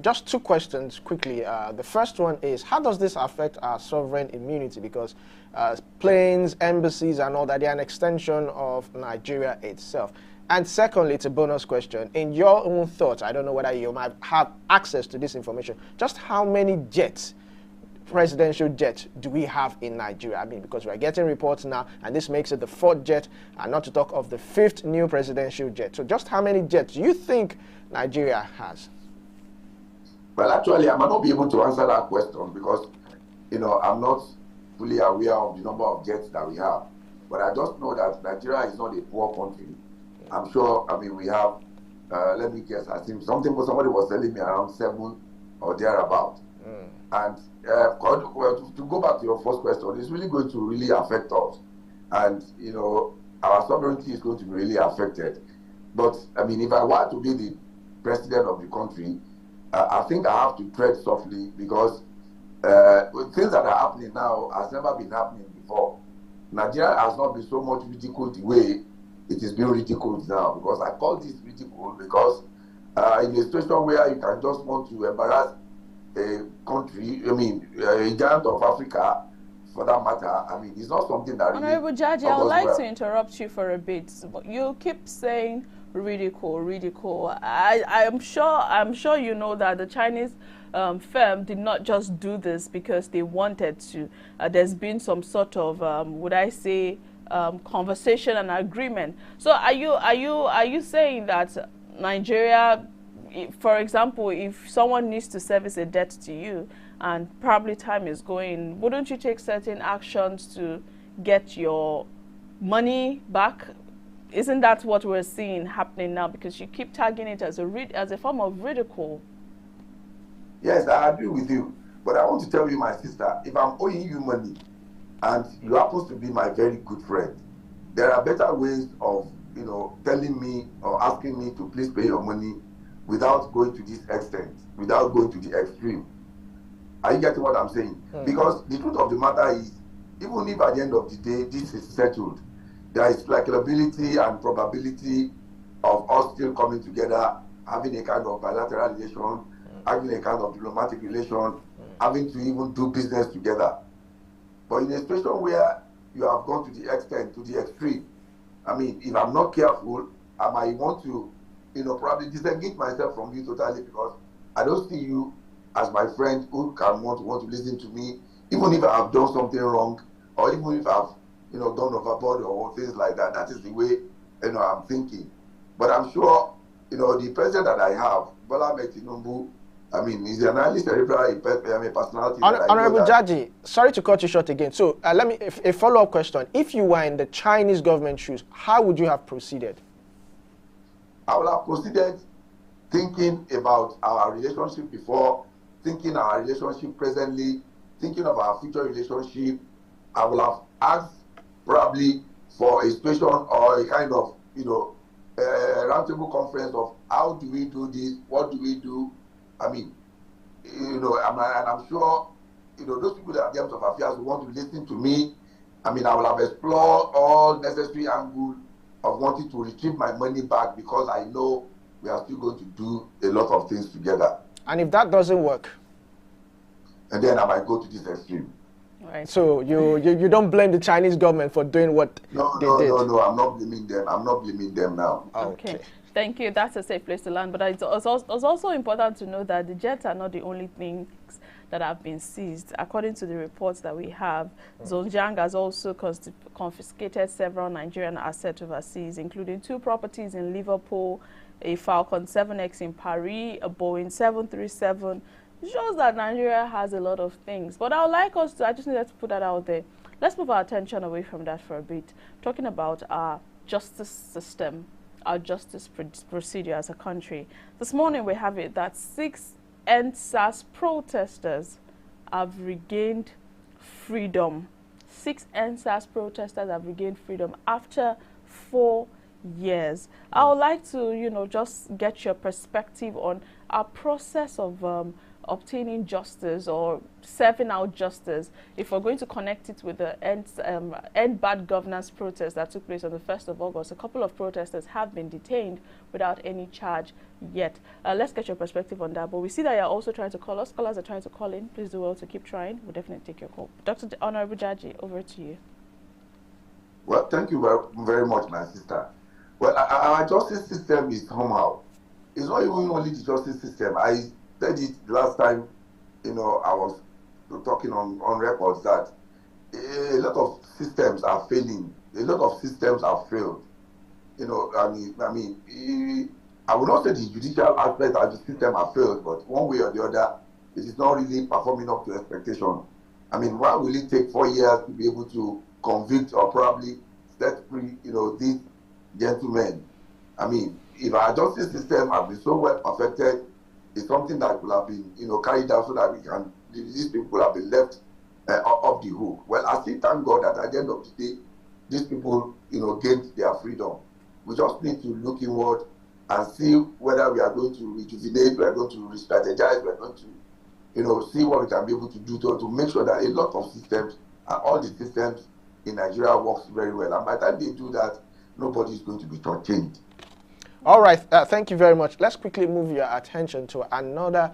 just two questions quickly. The first one is, how does this affect our sovereign immunity? Because planes, embassies, and all that, they are an extension of Nigeria itself. And secondly, it's a bonus question. In your own thoughts, I don't know whether you might have access to this information, just how many jets, presidential jets, do we have in Nigeria? Because we're getting reports now, and this makes it the 4th jet, and not to talk of the 5th new presidential jet. So just how many jets do you think Nigeria has? Well, actually, I might not be able to answer that question because, I'm not fully aware of the number of jets that we have. But I just know that Nigeria is not a poor country. I'm sure, we have, let me guess, I think somebody was telling me around 7 or thereabout. And to go back to your first question, it's really going to really affect us. And, our sovereignty is going to be really affected. But, if I were to be the president of the country, I think I have to tread softly, because things that are happening now has never been happening before. Nigeria has not been so much ridiculed the way it is being ridiculed now, because I call this ridicule because in a situation where you can just want to embarrass a country, a giant of Africa, for that matter, it's not something that really... Honorable Jaji, I would like to interrupt you for a bit. You keep saying ridicule. I'm sure you know that the Chinese firm did not just do this because they wanted to. There's been some sort of, conversation and agreement. So are you saying that Nigeria, for example, if someone needs to service a debt to you and probably time is going, wouldn't you take certain actions to get your money back? Isn't that what we're seeing happening now? Because you keep tagging it as a form of ridicule. Yes, I agree with you. But I want to tell you, my sister, if I'm owing you money and you happen to be my very good friend, there are better ways of, telling me or asking me to please pay your money without going to this extent, without going to the extreme. Are you getting what I'm saying? Because the truth of the matter is, even if at the end of the day this is settled, there is likability and probability of us still coming together, having a kind of bilateral relation, having a kind of diplomatic relation, having to even do business together. But in a situation where you have gone to the extent, to the extreme, if I'm not careful, I might want to, probably disengage myself from you totally, because I don't see you as my friend who can want to listen to me, even if I have done something wrong, or even if I've gone overboard or things like that. That is the way I'm thinking. But I'm sure the president that I have, Bola Ahmed Tinubu, he's an highly cerebral personality. Honorable Jaji, sorry to cut you short again. So let me a follow-up question. If you were in the Chinese government shoes, how would you have proceeded? I would have proceeded thinking about our relationship before, thinking our relationship presently, thinking of our future relationship. I would have asked probably for a situation or a kind of, a roundtable conference of how do we do this, what do we do? And I'm sure, those people that are in terms of affairs who want to listen to me. I will have explored all necessary angles of wanting to retrieve my money back, because I know we are still going to do a lot of things together. And if that doesn't work? And then I might go to this extreme. Right. So you don't blame the Chinese government for doing what they did? No, I'm not blaming them. I'm not blaming them now. Okay. Thank you. That's a safe place to land. But it's also important to know that the jets are not the only things that have been seized. According to the reports that we have, Zhongjiang has also confiscated several Nigerian assets overseas, including 2 properties in Liverpool, a Falcon 7X in Paris, a Boeing 737. It shows that Nigeria has a lot of things. But I would like us to, I just needed to put that out there. Let's move our attention away from that for a bit, talking about our justice system, our justice procedure as a country. This morning we have it that 6 EndSARS protesters have regained freedom. 6 NSAS protesters have regained freedom after 4 years. I would like to, you know, just get your perspective on our process of obtaining justice or serving out justice. If we're going to connect it with the End Bad Governance protest that took place on the 1st of August, a couple of protesters have been detained without any charge yet. Let's get your perspective on that. But we see that you're also trying to call us. Callers are trying to call in. Please do well to keep trying. We'll definitely take your call. Dr. Honorable Jaji, over to you. Well, thank you very much, my sister. Well, our justice system is somehow. It's not even only the justice system. I said it last time, you know, I was talking on records that a lot of systems are failing. A lot of systems have failed. You know, I would not say the judicial aspect of the system have failed, but one way or the other, it is not really performing up to expectation. I mean, why will it take 4 years to be able to convict or probably set free, you know, these gentlemen? I mean, if our justice system has been so well perfected, it's something that could have been, you know, carried out so that we can, these people have been left off the hook. Well, I still thank God that at the end of the day, these people, you know, gained their freedom. We just need to look inward and see whether we are going to rejuvenate, we are going to re-strategize, we are going to, you know, see what we can be able to do to make sure that a lot of systems and all the systems in Nigeria works very well. And by the time they do that, nobody is going to be shortchanged. All right, thank you very much. Let's quickly move your attention to another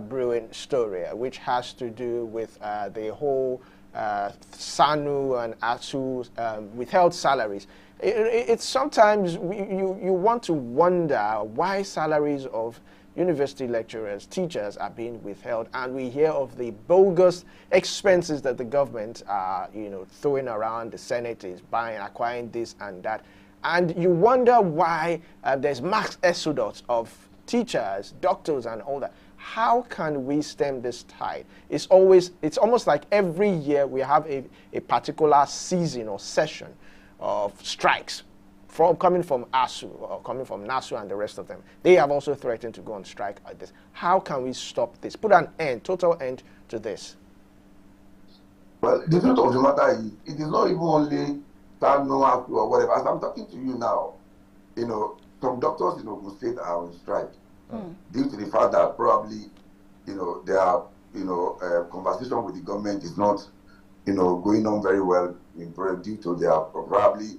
brewing story, which has to do with the whole SANU and ASU withheld salaries. It's sometimes you want to wonder why salaries of university lecturers, teachers are being withheld, and we hear of the bogus expenses that the government are, you know, throwing around. The Senate is acquiring this and that. And you wonder why there's mass exodus of teachers, doctors, and all that. How can we stem this tide? It's almost like every year we have a particular season or session of strikes coming from ASU or coming from NASU and the rest of them. They have also threatened to go on strike at this. How can we stop this? Put an end, total end to this. Well, the truth of the matter is, it is not even only SANU or whatever. As I'm talking to you now, you know, some doctors in Ogun State are on strike due to the fact that probably, you know, their, you know, conversation with the government is not, you know, going on very well due to their probably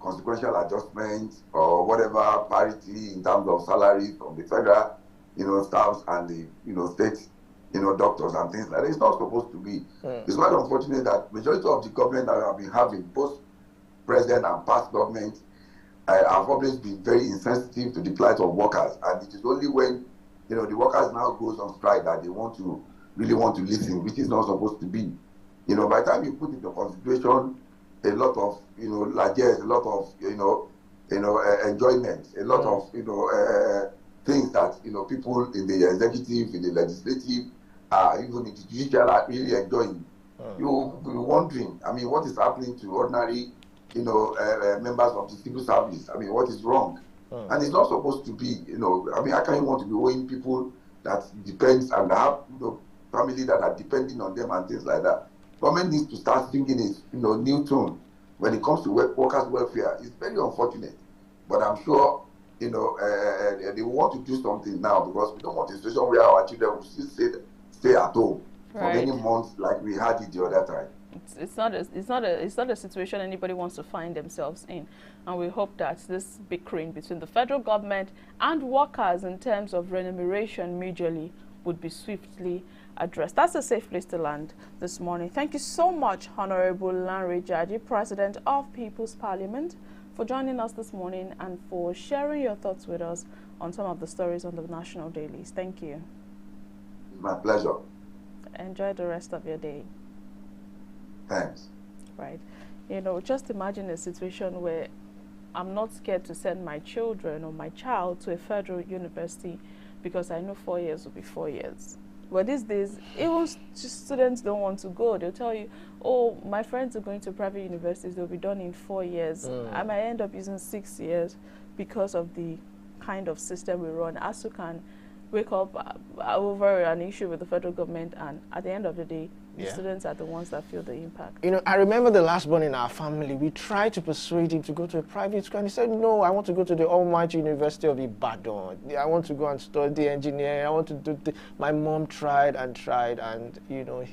consequential adjustments or whatever parity in terms of salaries from the federal, you know, staffs and the, you know, state, you know, doctors and things like that. It's not supposed to be. It's quite unfortunate that majority of the government that have been having, both present and past governments, have always been very insensitive to the plight of workers. And it is only when, you know, the workers now goes on strike that they really want to listen, which is not supposed to be. You know, by the time you put into consideration a lot of, you know, largesse, a lot of, you know, enjoyment, a lot of, you know, things that, you know, people in the executive, in the legislative, even in the judicial are really enjoying. You'll be wondering, I mean, what is happening to ordinary, you know, members of the civil service? I mean, what is wrong? And it's not supposed to be, you know, I mean, how can you want to be owing people that depends and have, you know, family that are depending on them and things like that? Government needs to start thinking it, you know, new tune when it comes to workers' welfare. It's very unfortunate, but I'm sure, you know, they want to do something now because we don't want a situation where our children will still stay at home for many months like we had it the other time. It's not a situation anybody wants to find themselves in, and we hope that this bickering between the federal government and workers in terms of remuneration majorly would be swiftly addressed. That's a safe place to land this morning. Thank you so much, Honorable Lanre Jaji, President of People's Parliament, for joining us this morning and for sharing your thoughts with us on some of the stories on the national dailies. Thank you. My pleasure. Enjoy the rest of your day. Thanks. Right. You know, just imagine a situation where I'm not scared to send my children or my child to a federal university because I know 4 years will be 4 years. But these days, even students don't want to go. They'll tell you, oh, my friends are going to private universities, they'll be done in 4 years. I might end up using 6 years because of the kind of system we run. ASU can wake up over an issue with the federal government, and at the end of the day, the Yeah. students are the ones that feel the impact. You know, I remember the last born in our family, we tried to persuade him to go to a private school, and he said, no, I want to go to the Almighty University of Ibadan. I want to go and study engineering. I want to do my mom tried, and, you know,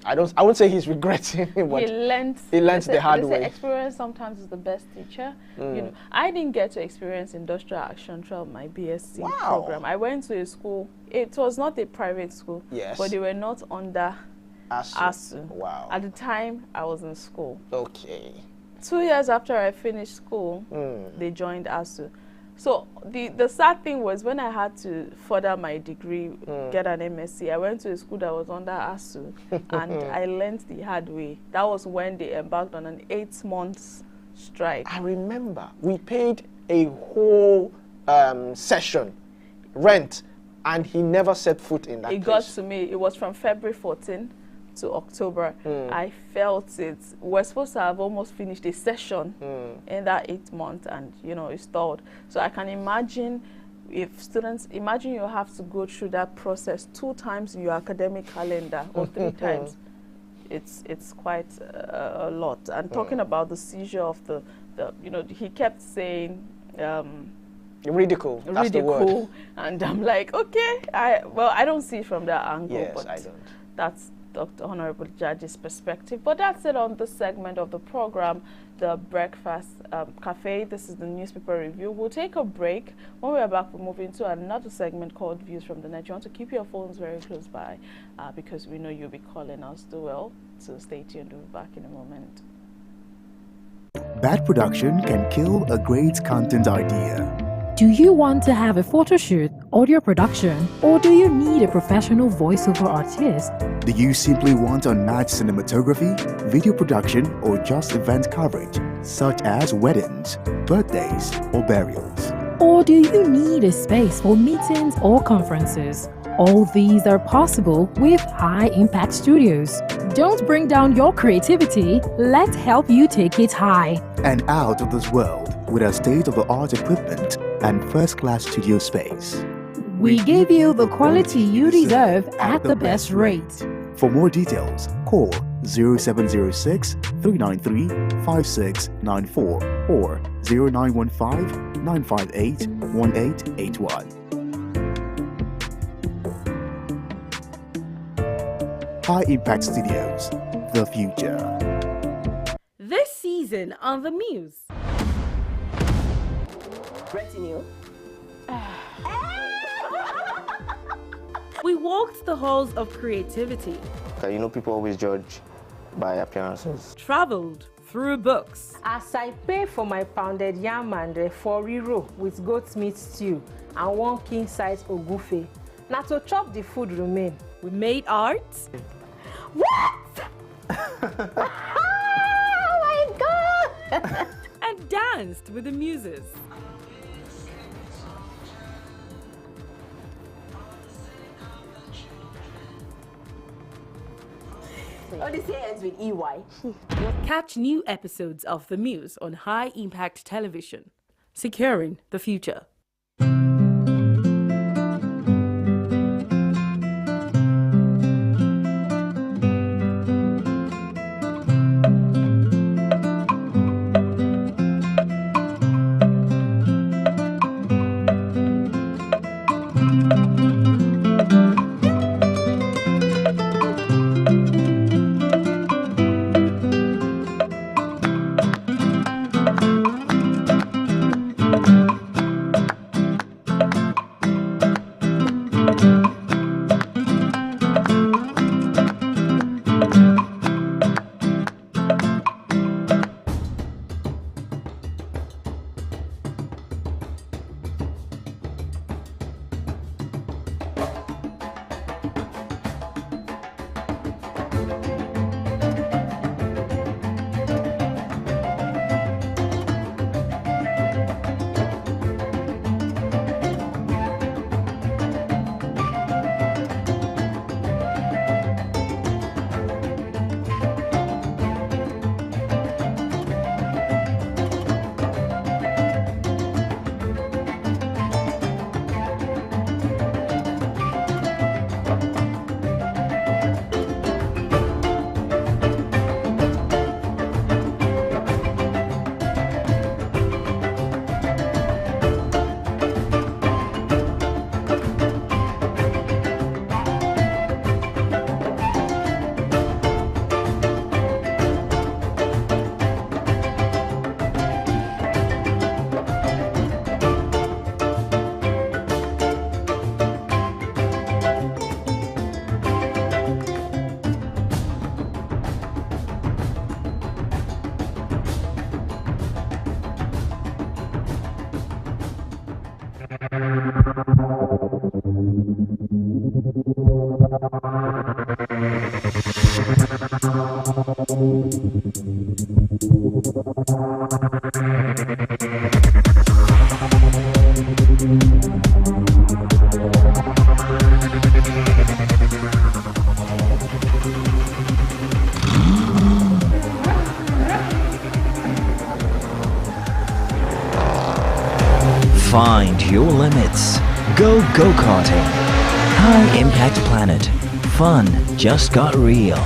I won't say he's regretting it, but He learned the hard they say way. experience sometimes is the best teacher. You know, I didn't get to experience industrial action throughout my BSc Wow. program. I went to a school. It was not a private school, Yes. but they were not under ASU. Wow. At the time, I was in school. Okay. 2 years after I finished school, they joined ASU. So the sad thing was when I had to further my degree, get an MSc, I went to a school that was under ASU, and I learned the hard way. That was when they embarked on an 8-month strike. I remember we paid a whole session rent, and he never set foot in that It place. got to me. It was from February 14 to October. I felt it. We're supposed to have almost finished a session in that 8 months, and you know, it stalled. So I can imagine if students, imagine you have to go through that process 2 times in your academic calendar or 3 times. It's quite a lot. And talking about the seizure of the you know, he kept saying Ridicule. That's the word. ridicule, and I'm like, okay, I don't see it from that angle, Yes, but I don't. that's Dr. Honorable Judge's perspective. But that's it on this segment of the program, the Breakfast Cafe. This is the newspaper review. We'll take a break. When we're back, we'll move into another segment called Views from the Net. You want to keep your phones very close by because we know you'll be calling us. Do well, so stay tuned. We'll be back in a moment. Bad production can kill a great content idea. Do you want to have a photo shoot, audio production, or do you need a professional voiceover artist? Do you simply want unmatched cinematography, video production, or just event coverage, such as weddings, birthdays, or burials? Or do you need a space for meetings or conferences? All these are possible with High Impact Studios. Don't bring down your creativity, let's help you take it high. And out of this world with our state-of-the-art equipment and first-class studio space. We give you the quality you deserve at the best rate. For more details, call 0706 393 5694 or 0915 958 1881. High Impact Studios, the future. This season on The Muse. Retinue. We walked the halls of creativity, You know, people always judge by appearances. traveled through books, As I pay for my pounded yam and foriro with goat meat stew and 1 king size ogufe, now to chop the food remain. we made art, What? Oh my God! and danced with the muses. Oh, this here ends with EY. Catch new episodes of The Muse on High Impact Television. Securing the future. Find your limits. Go go-karting. High Impact Planet. Fun just got real.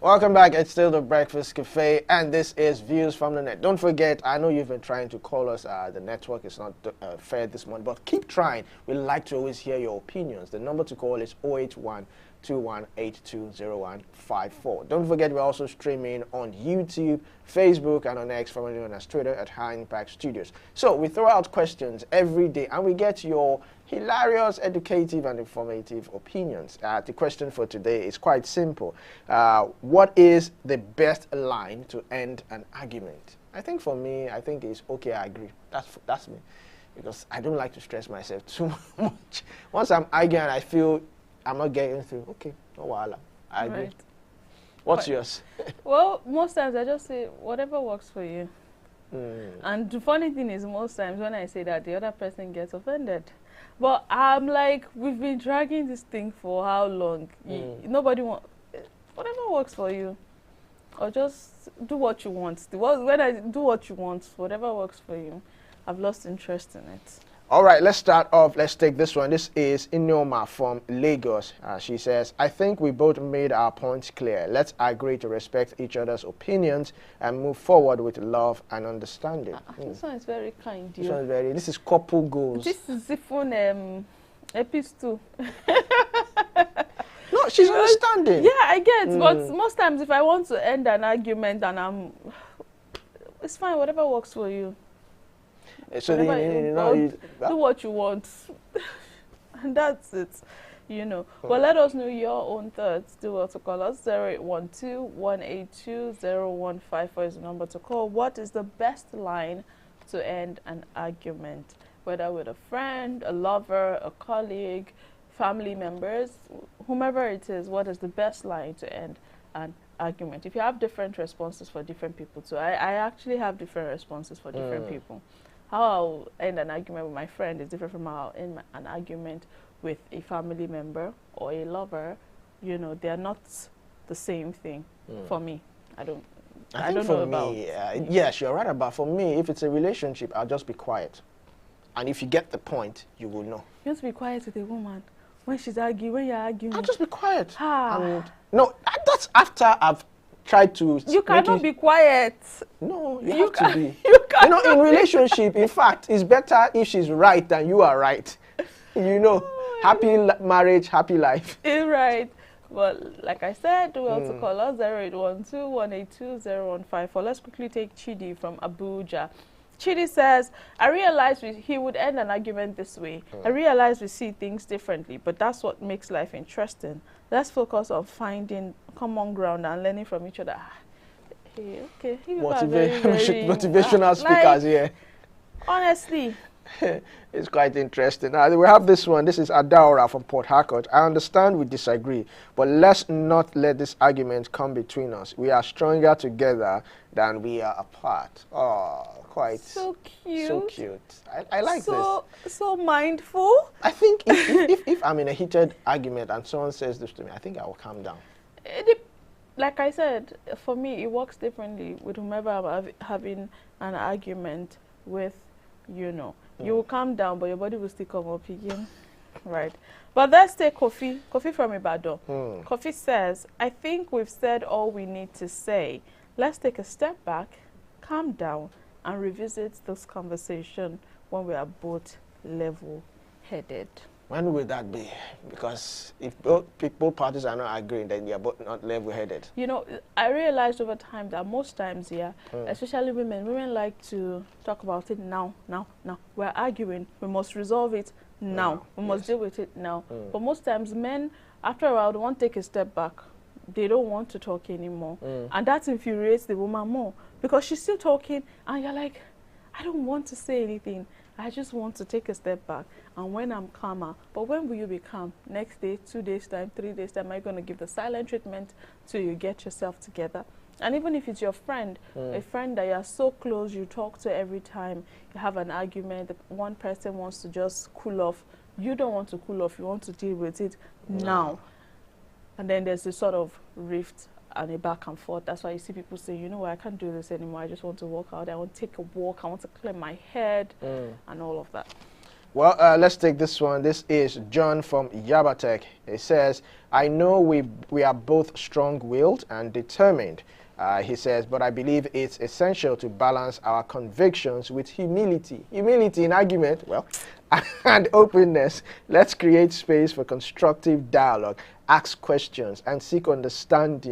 Welcome back. It's still the Breakfast Cafe, and this is Views from the Net. Don't forget, I know you've been trying to call us. The network is not fair this month, but keep trying. We'd like to always hear your opinions. The number to call is 081-2182-0154. Don't forget, we're also streaming on YouTube, Facebook, and on X, formerly known as Twitter, at High Impact Studios. So we throw out questions every day, and we get your hilarious, educative, and informative opinions. The question for today is quite simple. What is the best line to end an argument? I think for me, I think it's okay, I agree. That's me. Because I don't like to stress myself too much. Once I'm arguing, I feel I'm not getting through. Okay, no wahala. I agree. Right. What's yours? Well, most times I just say whatever works for you. And the funny thing is, most times when I say that, the other person gets offended. But I'm like, we've been dragging this thing for how long? Nobody wants, whatever works for you. Or just do what you want. When I do what you want, whatever works for you. I've lost interest in it. All right, let's start off. Let's take this one. This is Inoma from Lagos. She says, I think we both made our points clear. Let's agree to respect each other's opinions and move forward with love and understanding. This one is very kind. This is couple goals. This is even episode 2. No, she's understanding. Yeah, I get. But most times if I want to end an argument and it's fine, whatever works for you. So do what you want. And that's it, you know. But let us know your own thoughts. Do well to call us. 0812-182-0154 is the number to call. What is the best line to end an argument? Whether with a friend, a lover, a colleague, family members, whomever it is, what is the best line to end an argument? If you have different responses for different people too, I actually have different responses for different people. How I'll end an argument with my friend is different from how I'll end an argument with a family member or a lover. You know, they're not the same thing for me. I don't know about. Yes, you're right about. For me, if it's a relationship, I'll just be quiet. And if you get the point, you will know. You have to be quiet with a woman when she's arguing. When you're arguing, I'll just be quiet. No, that's after I've tried to. You cannot be quiet. No, you have to be. You know, in relationship, in fact, it's better if she's right than you are right. You know, happy marriage, happy life. Right. Well, like I said, we also call us 0812-182-0154. Let's quickly take Chidi from Abuja. Chidi says, I realized he would end an argument this way. I realize we see things differently, but that's what makes life interesting. Let's focus on finding common ground and learning from each other. Okay. Motivational speakers here. Honestly. It's quite interesting. Now, we have this one. This is Adaora from Port Harcourt. I understand we disagree, but let's not let this argument come between us. We are stronger together than we are apart. Oh, quite so cute. So cute. I like this. So mindful. I think if I'm in a heated argument and someone says this to me, I think I will calm down. Like I said, for me, it works differently with whomever I'm having an argument with, you know. You will calm down, but your body will still come up again. Right. But let's take Kofi from Ibadan. Kofi says, I think we've said all we need to say. Let's take a step back, calm down, and revisit this conversation when we are both level-headed. When will that be? Because if both parties are not agreeing, then they are both not level-headed. You know, I realized over time that most times, especially women like to talk about it now. We're arguing, we must resolve it now. We must deal with it now. But most times men, after a while, they want to take a step back. They don't want to talk anymore. And that infuriates the woman more because she's still talking and you're like, I don't want to say anything. I just want to take a step back. And when I'm calmer, but when will you be calm? Next day, 2 days time, 3 days time, are you going to give the silent treatment till you get yourself together? And even if it's your friend, a friend that you're so close, you talk to every time, you have an argument, one person wants to just cool off. You don't want to cool off, you want to deal with it now. And then there's this sort of rift and a back and forth. That's why you see people say, you know what, I can't do this anymore. I just want to walk out. I want to take a walk. I want to clear my head and all of that. Well, let's take this one. This is John from Yabatek. He says, I know we are both strong-willed and determined. He says, but I believe it's essential to balance our convictions with humility. Humility in argument, well, and openness. Let's create space for constructive dialogue, ask questions, and seek to understand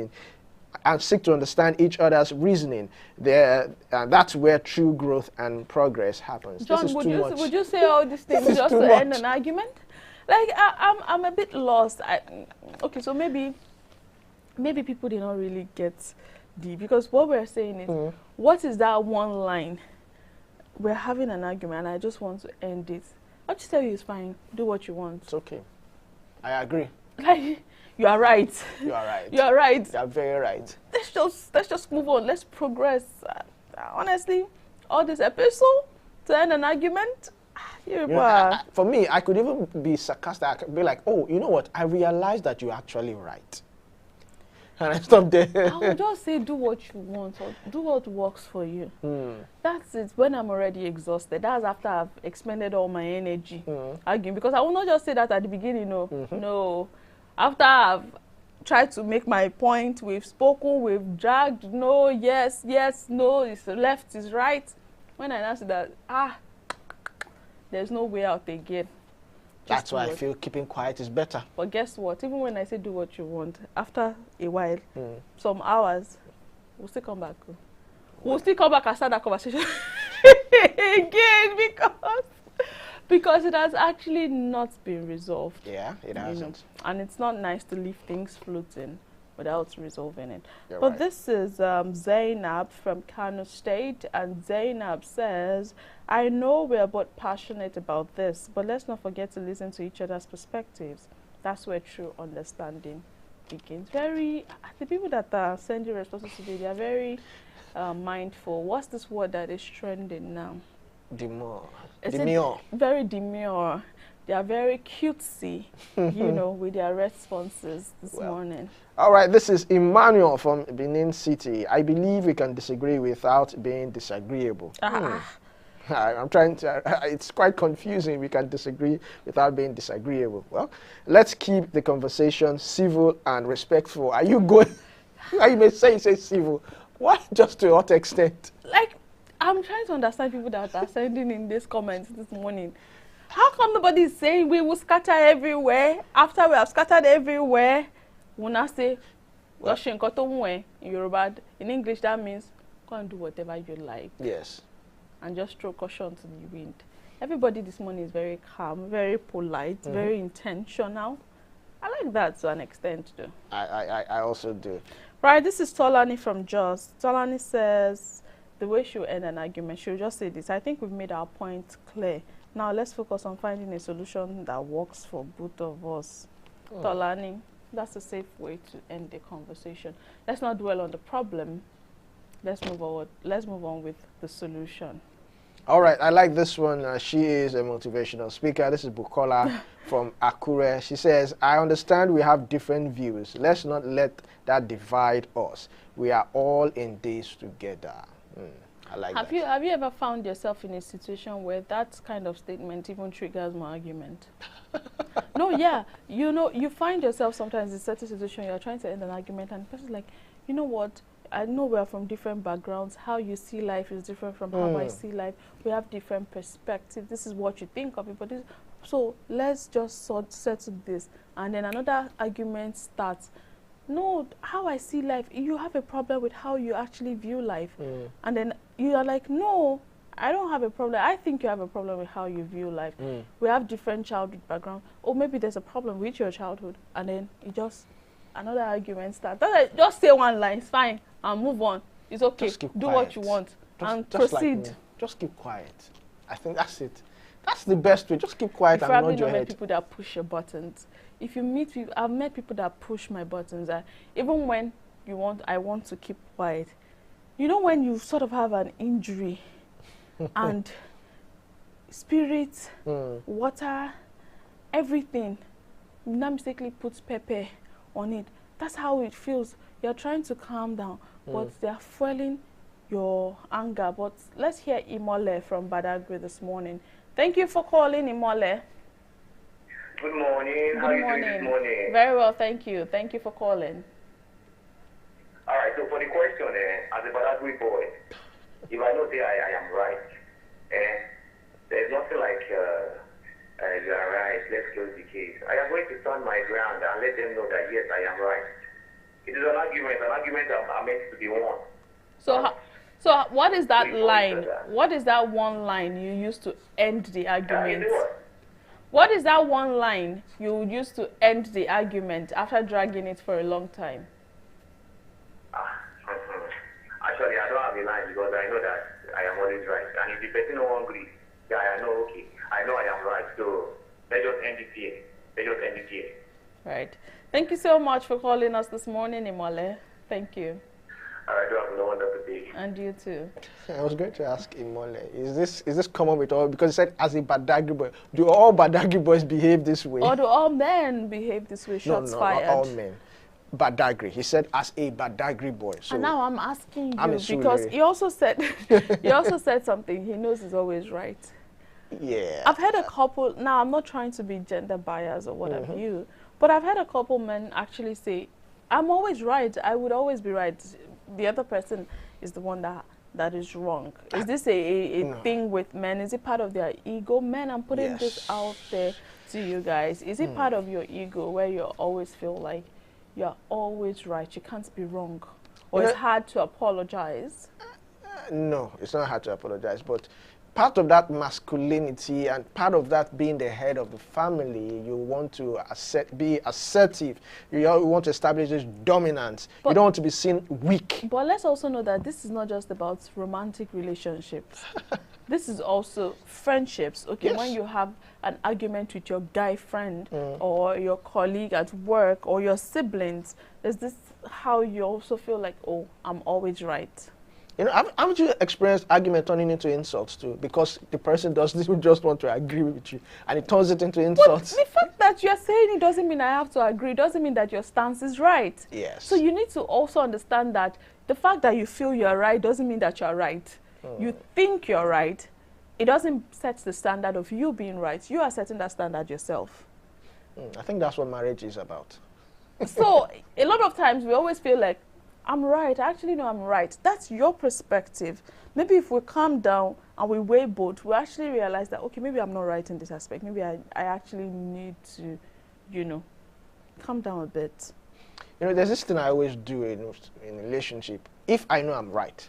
each other's reasoning. That's where true growth and progress happens. John, would you say all these things just to end an argument? Like, I'm a bit lost. Okay, so maybe people did not really get because what we're saying is, what is that one line? We're having an argument and I just want to end it. I'll just tell you it's fine. Do what you want. It's okay. I agree. Like, you are right. You are right. You are right. You are very right. Let's just move on. Let's progress. Honestly, all this episode to end an argument. For me, I could even be sarcastic. I could be like, oh, you know what? I realized that you're actually right. And I stop there. I would just say do what you want or do what works for you. That's it. When I'm already exhausted, that's after I've expended all my energy arguing. Because I will not just say that at the beginning, no. After I've tried to make my point, we've spoken, we've dragged, no, yes, no, it's left, it's right. When I answer that, there's no way out again. That's why I feel keeping quiet is better. But guess what? Even when I say do what you want, after a while, some hours, we'll still come back. We'll still come back and start that conversation again because it has actually not been resolved. Yeah, it hasn't. And it's not nice to leave things floating without resolving it. You're but right. This is Zainab from Kano State, and Zainab says, I know we are both passionate about this, but let's not forget to listen to each other's perspectives. That's where true understanding begins. The people that are sending responses today, they are very mindful. What's this word that is trending now? Demure. Very demure. They are very cutesy, with their responses this morning. All right, this is Emmanuel from Benin City. I believe we can disagree without being disagreeable. I'm trying to, it's quite confusing. We can disagree without being disagreeable. Well, let's keep the conversation civil and respectful. Are you going, you may say civil. What? Just to what extent? Like, I'm trying to understand people that are sending in these comments this morning. How come nobody is saying we will scatter everywhere? After we have scattered everywhere, we'll not say, in Yoruba. In English, that means go and do whatever you like. Yes. And just throw caution to the wind. Everybody this morning is very calm, very polite, very intentional. I like that to an extent, too. I also do. Right, this is Tolani from Jos. Tolani says, the way she'll end an argument, she'll just say this. I think we've made our point clear. Now let's focus on finding a solution that works for both of us. Tolani, that's a safe way to end the conversation. Let's not dwell on the problem. Let's move on. Let's move on with the solution. All right, I like this one. She is a motivational speaker. This is Bukola from Akure. She says, I understand we have different views. Let's not let that divide us. We are all in this together. I like that. Have you ever found yourself in a situation where that kind of statement even triggers more argument? No, yeah. You find yourself sometimes in a certain situation, you're trying to end an argument and the person's like, you know what, I know we are from different backgrounds. How you see life is different from how I see life. We have different perspectives. This is what you think of it, but so let's just settle this. And then another argument starts. No, how I see life, you have a problem with how you actually view life. And then you are like, no, I don't have a problem. I think you have a problem with how you view life. We have different childhood background. Or maybe there's a problem with your childhood. And then you just, another argument starts. Just say one line, it's fine, and move on. It's okay. Do what you want and proceed. Like just keep quiet. I think that's it. That's the best way. Just keep quiet and nod your head. People that push your buttons. If you meet people, I've met people that push my buttons. Even when I want to keep quiet. You know when you sort of have an injury and spirit, water, everything, not mistakenly puts pepper on it. That's how it feels. You're trying to calm down, but they're fueling your anger. But let's hear Imole from Badagry this morning. Thank you for calling, Imole. Good morning. How are you doing this morning? Very well, thank you. Thank you for calling. All right, so for the question, as a Badagry boy, if I know that I am right, there's nothing like you are right, let's close the case. I am going to stand my ground and let them know that, yes, I am right. It is an argument are meant to be won. So what is that line? What is that one line you used to end the argument? What is that one line you used to end the argument after dragging it for a long time? Actually, I don't have a line because I know that I am always right. And if the person no agree, yeah, I know, okay, I know I am right. So let's just end it here. Right. Thank you so much for calling us this morning, Imole. Thank you. All right, do have a wonderful day. And you too. I was going to ask Imole, is this common with all? Because he said, as a Badagry boy, do all Badagry boys behave this way? Or do all men behave this way? Shots fired. Not all men. Badagry. He said, as a Badagry boy. So and now I'm asking you because he also said something. He knows he's always right. Yeah. I've had a couple. Now I'm not trying to be gender biased or what have you, but I've had a couple men actually say, "I'm always right. I would always be right. The other person is the one that is wrong." Is this a thing with men? Is it part of their ego? Men, I'm putting this out there to you guys. Is it part of your ego where you always feel like you're always right, you can't be wrong? Or it's hard to apologize? No, it's not hard to apologize, but part of that masculinity and part of that being the head of the family, you want to be assertive. You want to establish this dominance. You don't want to be seen weak. But let's also know that this is not just about romantic relationships. This is also friendships. Okay, when you have an argument with your guy friend or your colleague at work or your siblings, is this how you also feel like, oh, I'm always right? You know, haven't you experienced argument turning into insults too? Because the person doesn't just want to agree with you, and it turns it into insults. But the fact that you're saying it doesn't mean I have to agree. Doesn't mean that your stance is right. Yes. So you need to also understand that the fact that you feel you're right doesn't mean that you're right. You think you're right. It doesn't set the standard of you being right. You are setting that standard yourself. I think that's what marriage is about. So a lot of times we always feel like, I'm right. I actually know I'm right. That's your perspective. Maybe if we calm down and we weigh both, we actually realize that, okay, maybe I'm not right in this aspect. Maybe I actually need to, calm down a bit. You know, there's this thing I always do in a relationship. If I know I'm right,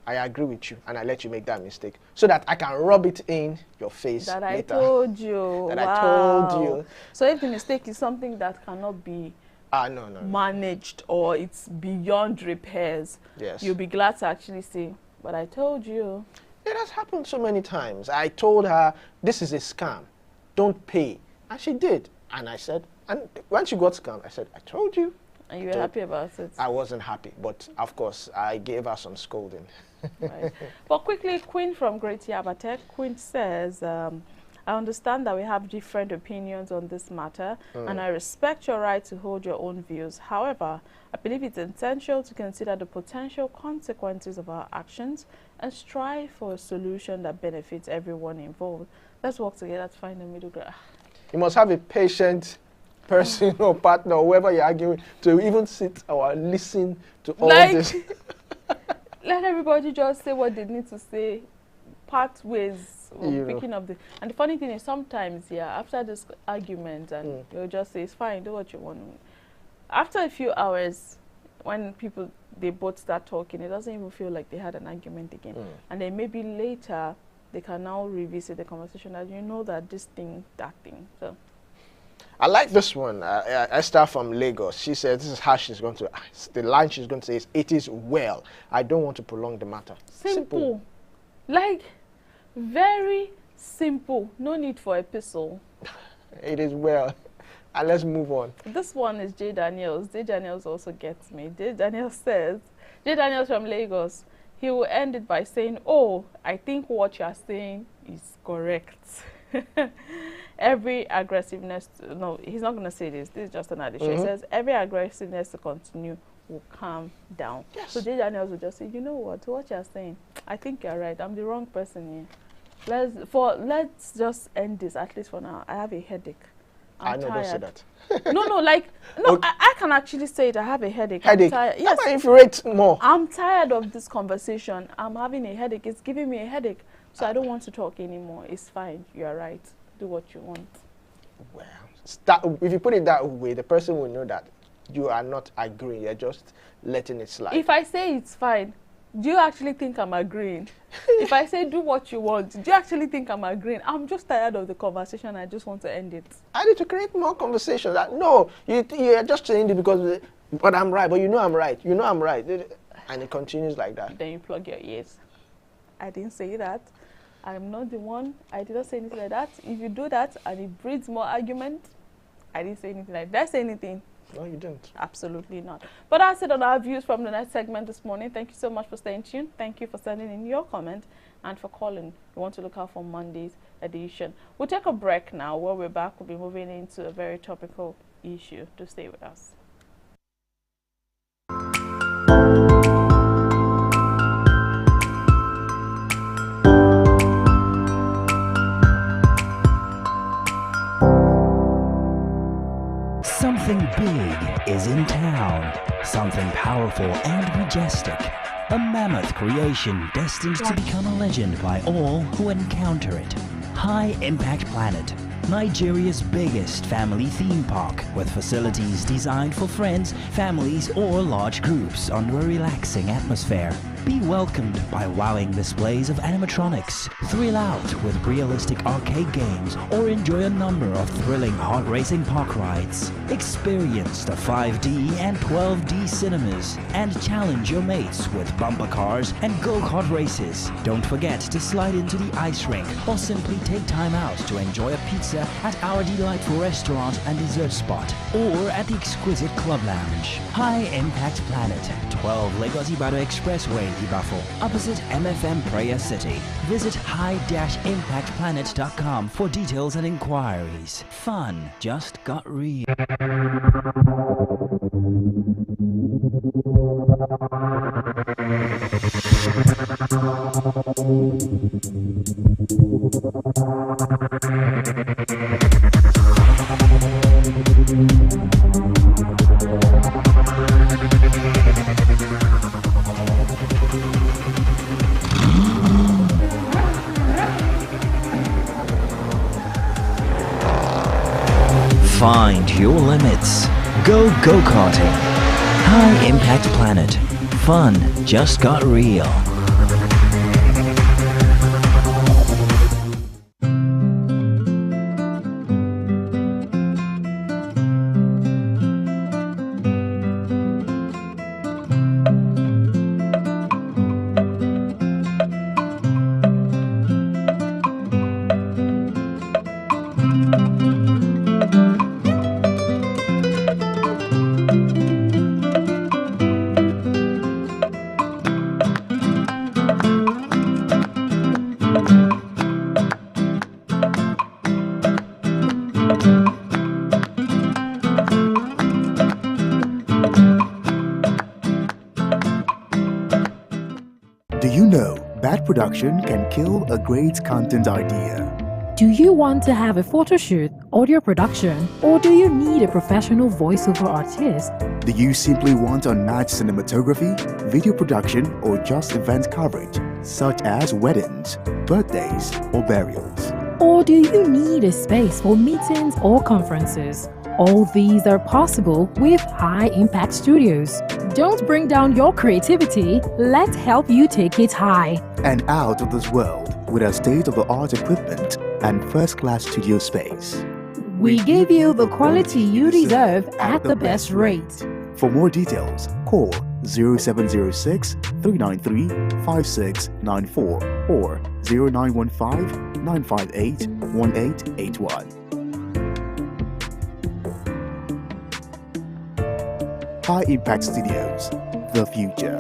I agree with you and I let you make that mistake so that I can rub it in your face that later. I told you. That I told you. So if the mistake is something that cannot be managed or it's beyond repairs, you'll be glad to actually say, but I told you. It has happened so many times. I told her, this is a scam. Don't pay. And she did. And I said, and when she got scammed, I said, I told you. And you were happy about it? I wasn't happy, but of course, I gave her some scolding. Right. But quickly, Queen from Great Yabatek, Queen says, I understand that we have different opinions on this matter, and I respect your right to hold your own views. However, I believe it's essential to consider the potential consequences of our actions and strive for a solution that benefits everyone involved. Let's work together to find a middle ground. You must have a patient person or partner or whoever you're arguing to even sit or listen to all this. let everybody just say what they need to say, part ways of picking up the. And the funny thing is, sometimes, after this argument, and you'll just say, it's fine, do what you want. After a few hours, when they both start talking, it doesn't even feel like they had an argument again. And then maybe later, they can now revisit the conversation that you know that this thing, that thing. So. I like this one. Esther from Lagos. She said this is how she's going to, the line she's going to say is, it is well. I don't want to prolong the matter. Simple. Like, very simple. No need for epistle. It is well. And let's move on. This one is J. Daniels. J. Daniels also gets me. J. Daniels says, J. Daniels from Lagos, he will end it by saying, oh, I think what you are saying is correct. Every aggressiveness, no, he's not going to say this. This is just an addition. He says, every aggressiveness to continue will calm down. Yes. So J. Daniels will just say, you know what you are saying, I think you're right. I'm the wrong person here. Let's just end this, at least for now. I have a headache. I'm tired. Don't say that. no, I can actually say it. I have a headache. Headache? I'm tired. Yes. If you rate more. I'm tired of this conversation. I'm having a headache. It's giving me a headache. So I don't want to talk anymore. It's fine. You're right. Do what you want. Well, if you put it that way, the person will know that you are not agreeing. You're just letting it slide. If I say it's fine, do you actually think I'm agreeing? If I say do what you want, do you actually think I'm agreeing? I'm just tired of the conversation. I just want to end it. I need to create more conversation. No, you're just saying it because, but I'm right. But you know I'm right. You know I'm right. And it continues like that. Then you plug your ears. I didn't say that. I'm not the one. I did not say anything like that. If you do that and it breeds more argument, I didn't say anything like that. Did I say anything? No, you didn't. Absolutely not. But that's it on our views from the next segment this morning. Thank you so much for staying tuned. Thank you for sending in your comment and for calling. We want to look out for Monday's edition. We'll take a break now. When we're back, we'll be moving into a very topical issue. Do stay with us. Something big is in town. Something powerful and majestic. A mammoth creation destined to become a legend by all who encounter it. High Impact Planet, Nigeria's biggest family theme park, with facilities designed for friends, families, or large groups under a relaxing atmosphere. Be welcomed by wowing displays of animatronics, thrill out with realistic arcade games, or enjoy a number of thrilling heart-racing park rides. Experience the 5D and 12D cinemas, and challenge your mates with bumper cars and go-kart races. Don't forget to slide into the ice rink, or simply take time out to enjoy a pizza at our delightful restaurant and dessert spot, or at the exquisite club lounge. High Impact Planet, 12 Lagos Ibadan Expressway, Ibafo, opposite MFM Prayer City. Visit high-impactplanet.com for details and inquiries. Fun just got real. Find your limits. Go go-karting. High Impact Planet. Fun just got real. Do you know bad production can kill a great content idea? Do you want to have a photo shoot, audio production, or do you need a professional voiceover artist? Do you simply want unmatched cinematography, video production, or just event coverage, such as weddings, birthdays, or burials? Or do you need a space for meetings or conferences? All these are possible with High Impact Studios. Don't bring down your creativity, let's help you take it high. And out of this world with our state-of-the-art equipment and first-class studio space. We give you the quality you deserve at the best rate. For more details, call 0706 393 5694 or 0915 958 1881. High Impact Studios, the future.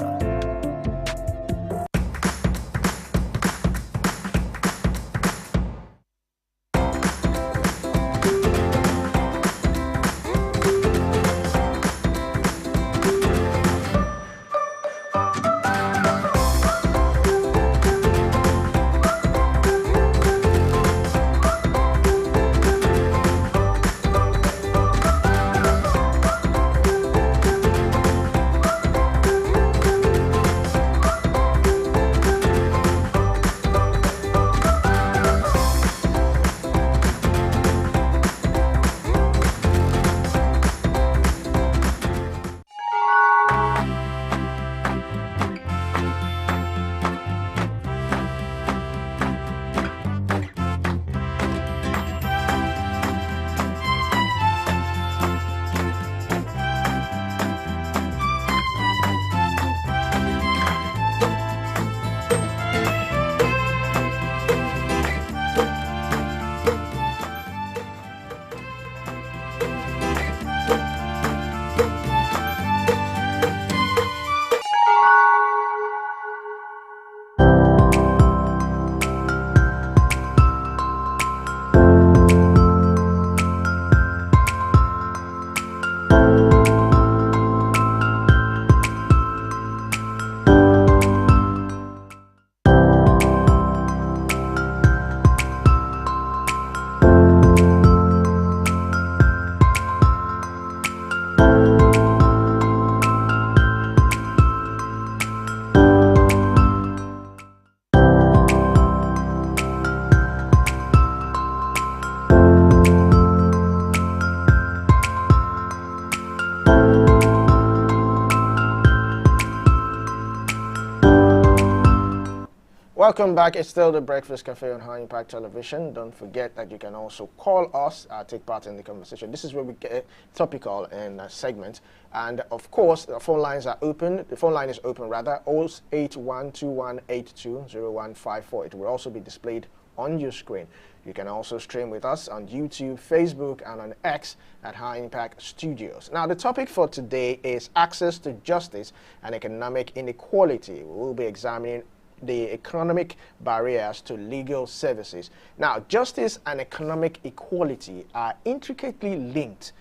Welcome back. It's still the Breakfast Cafe on High Impact Television. Don't forget that you can also call us, take part in the conversation. This is where we get topical in a segment. And of course, the phone lines are open. The phone line is open rather, 08121820154. It will also be displayed on your screen. You can also stream with us on YouTube, Facebook, and on X at High Impact Studios. Now, the topic for today is access to justice and economic inequality. We will be examining the economic barriers to legal services. Now, justice and economic equality are intricately linked,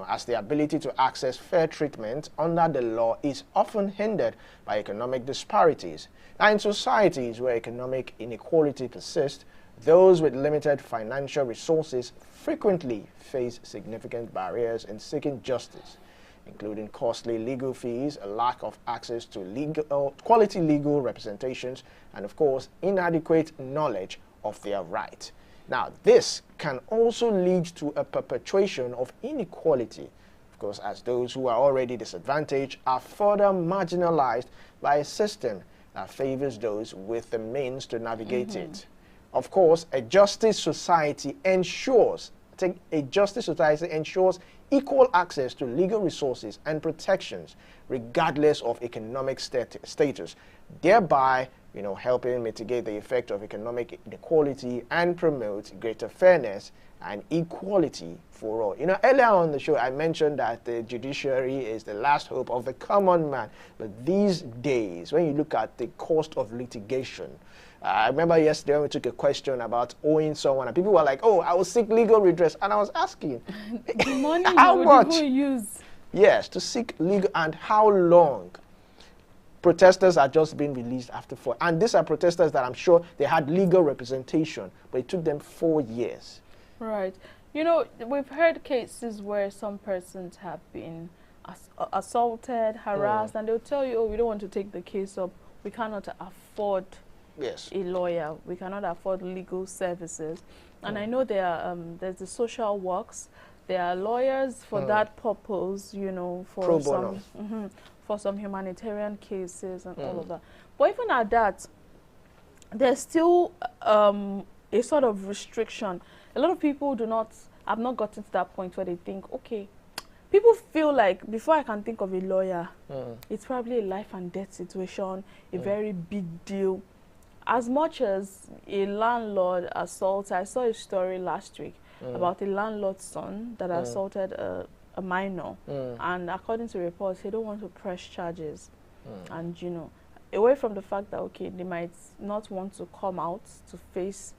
as the ability to access fair treatment under the law is often hindered by economic disparities. Now, in societies where economic inequality persists, those with limited financial resources frequently face significant barriers in seeking justice, including costly legal fees, a lack of access to quality legal representations, and of course, inadequate knowledge of their right. Now, this can also lead to a perpetuation of inequality, of course, as those who are already disadvantaged are further marginalized by a system that favors those with the means to navigate it. Of course, a justice society ensures equal access to legal resources and protections regardless of economic status, thereby helping mitigate the effect of economic inequality and promote greater fairness and equality for all. Earlier on the show I mentioned that the judiciary is the last hope of the common man, but these days when you look at the cost of litigation, I remember yesterday when we took a question about owing someone, and people were like, "Oh, I will seek legal redress," and I was asking, the money how much? People use. Yes, to seek legal, and how long? protesters are just being released after 4. And these are protesters that I'm sure they had legal representation, but it took them 4 years. Right. You know, we've heard cases where some persons have been assaulted, harassed, and they'll tell you, oh, we don't want to take the case up. We cannot afford a lawyer. We cannot afford legal services. And I know there are, there's the social works. There are lawyers for that purpose, you know, for some humanitarian cases and all of that. But even at that, there's still a sort of restriction. A lot of people have not gotten to that point where they think, okay, people feel like before I can think of a lawyer, it's probably a life and death situation, a very big deal. As much as a landlord assaults, I saw a story last week about a landlord's son that assaulted a minor, and according to reports, he don't want to press charges, and you know, away from the fact that okay, they might not want to come out to face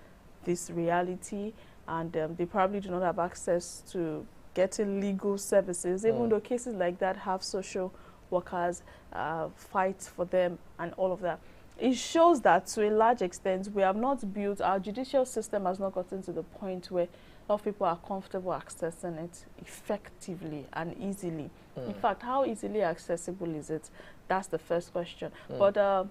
this reality, and they probably do not have access to getting legal services, even though cases like that have social workers fight for them and all of that. It shows that to a large extent we have not built, our judicial system has not gotten to the point where a lot of people are comfortable accessing it effectively and easily. In fact, how easily accessible is it? That's the first question. But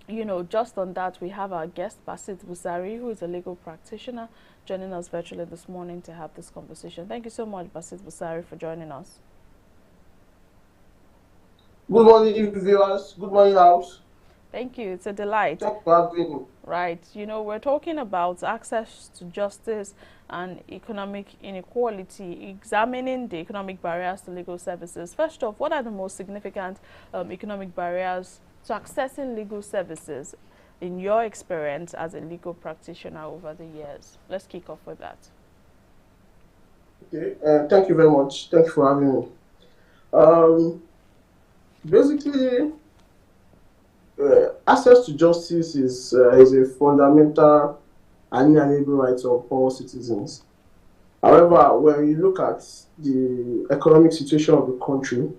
you know, just on that, we have our guest, Basit Busari, who is a legal practitioner, joining us virtually this morning to have this conversation. Thank you so much, Basit Busari, for joining us. Good morning, viewers. Good morning, House. Thank you. It's a delight. Thank you for having me. Right. You know, we're talking about access to justice and economic inequality, examining the economic barriers to legal services. First off, what are the most significant economic barriers to accessing legal services in your experience as a legal practitioner over the years? Let's kick off with that. Okay. Thank you very much. Thank you for having me. Basically, access to justice is a fundamental and inalienable right of all citizens. However, when you look at the economic situation of the country,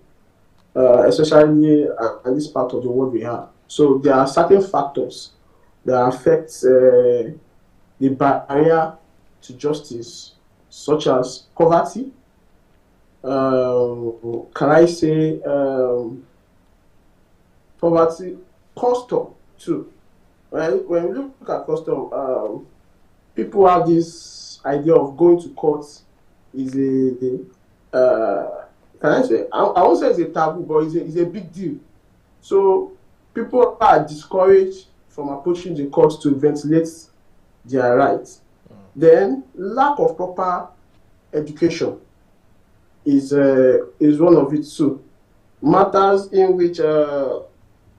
especially in this part of the world we are, so there are certain factors that affect the barrier to justice, such as poverty. Can I say poverty? Custom too. When we look at custom, people have this idea of going to court is can I say, I won't say it's a taboo, but it's a big deal. So people are discouraged from approaching the courts to ventilate their rights. Then lack of proper education is one of it too. Matters in which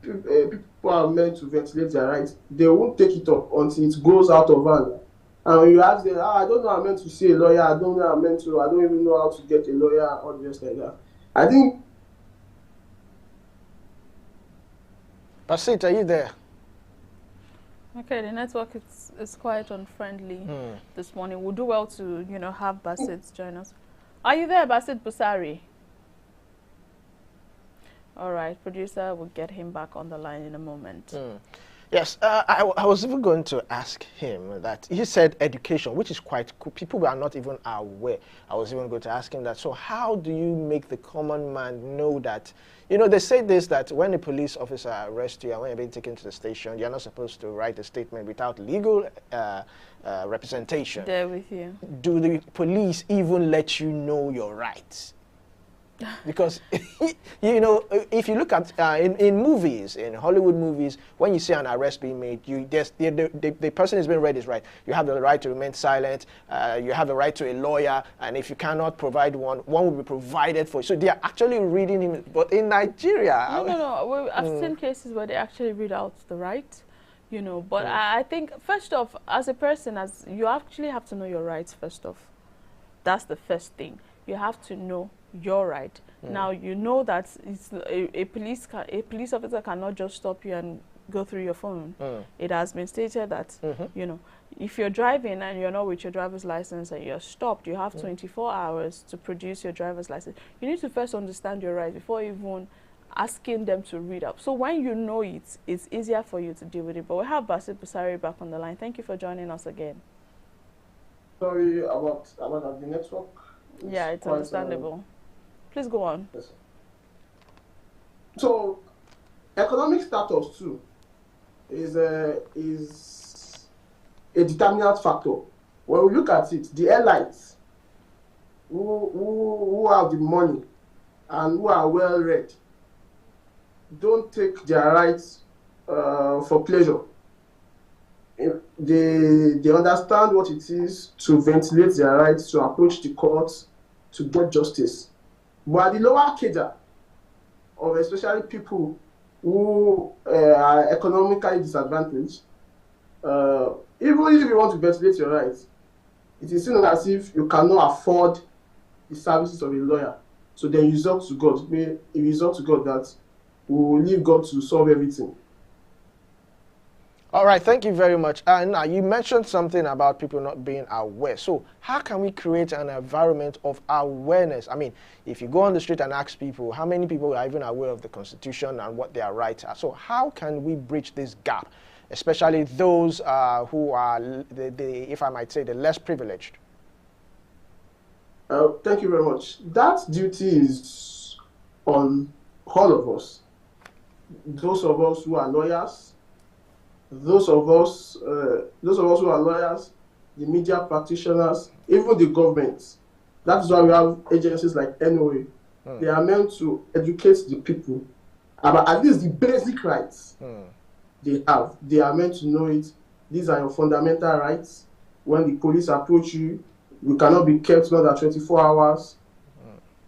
people are meant to ventilate their rights, they won't take it up until it goes out of hand. And you ask them, I don't know how I'm meant to see a lawyer, I don't even know how to get a lawyer, or just like that. I think. Basit, are you there? Okay, the network is quite unfriendly this morning. We'll do well to, you know, have Basit join us. Are you there, Basit Busari? All right, producer, we'll get him back on the line in a moment. Yes, I was even going to ask him that. He said education, which is quite cool. People are not even aware. I was even going to ask him that. So how do you make the common man know that, you know, they say this, that when a police officer arrests you and when you're being taken to the station, you're not supposed to write a statement without legal representation. There with you. Do the police even let you know your rights? Because, you know, if you look at in movies, in Hollywood movies, when you see an arrest being made, the person is being read his right. You have the right to remain silent. You have the right to a lawyer, and if you cannot provide one will be provided for you. So they are actually reading him. But in Nigeria, no. I've seen cases where they actually read out the right, you know. But I think first off, as a person, you actually have to know your rights first off. That's the first thing. You have to know your right. Now you know that it's a police officer cannot just stop you and go through your phone. It has been stated that you know, if you're driving and you're not with your driver's license and you're stopped, you have 24 hours to produce your driver's license. You need to first understand your rights before even asking them to read up. So when you know it, it's easier for you to deal with it. But we have Basit Busari back on the line. Thank you for joining us again. Sorry about the network. Yeah, it's understandable. Please go on. Yes. So, economic status too is a determinant factor. When we look at it, the elites who have the money and who are well read don't take their rights for pleasure. They understand what it is to ventilate their rights, to approach the courts, to get justice. But at the lower cadre of especially people who are economically disadvantaged, even if you want to ventilate your rights, it is seen as if you cannot afford the services of a lawyer. So then you resort to God. You resort to God that we will leave God to solve everything. All right, thank you very much. Now, you mentioned something about people not being aware. So how can we create an environment of awareness? I mean, if you go on the street and ask people, how many people are even aware of the Constitution and what their rights are? So how can we bridge this gap, especially those who are, if I might say, the less privileged? Thank you very much. That duty is on all of us. Those of us who are lawyers, those of us who are lawyers, the media practitioners, even the government. That's why we have agencies like NOA. They are meant to educate the people about at least the basic rights they have. They are meant to know it. These are your fundamental rights. When the police approach you, you cannot be kept more than 24 hours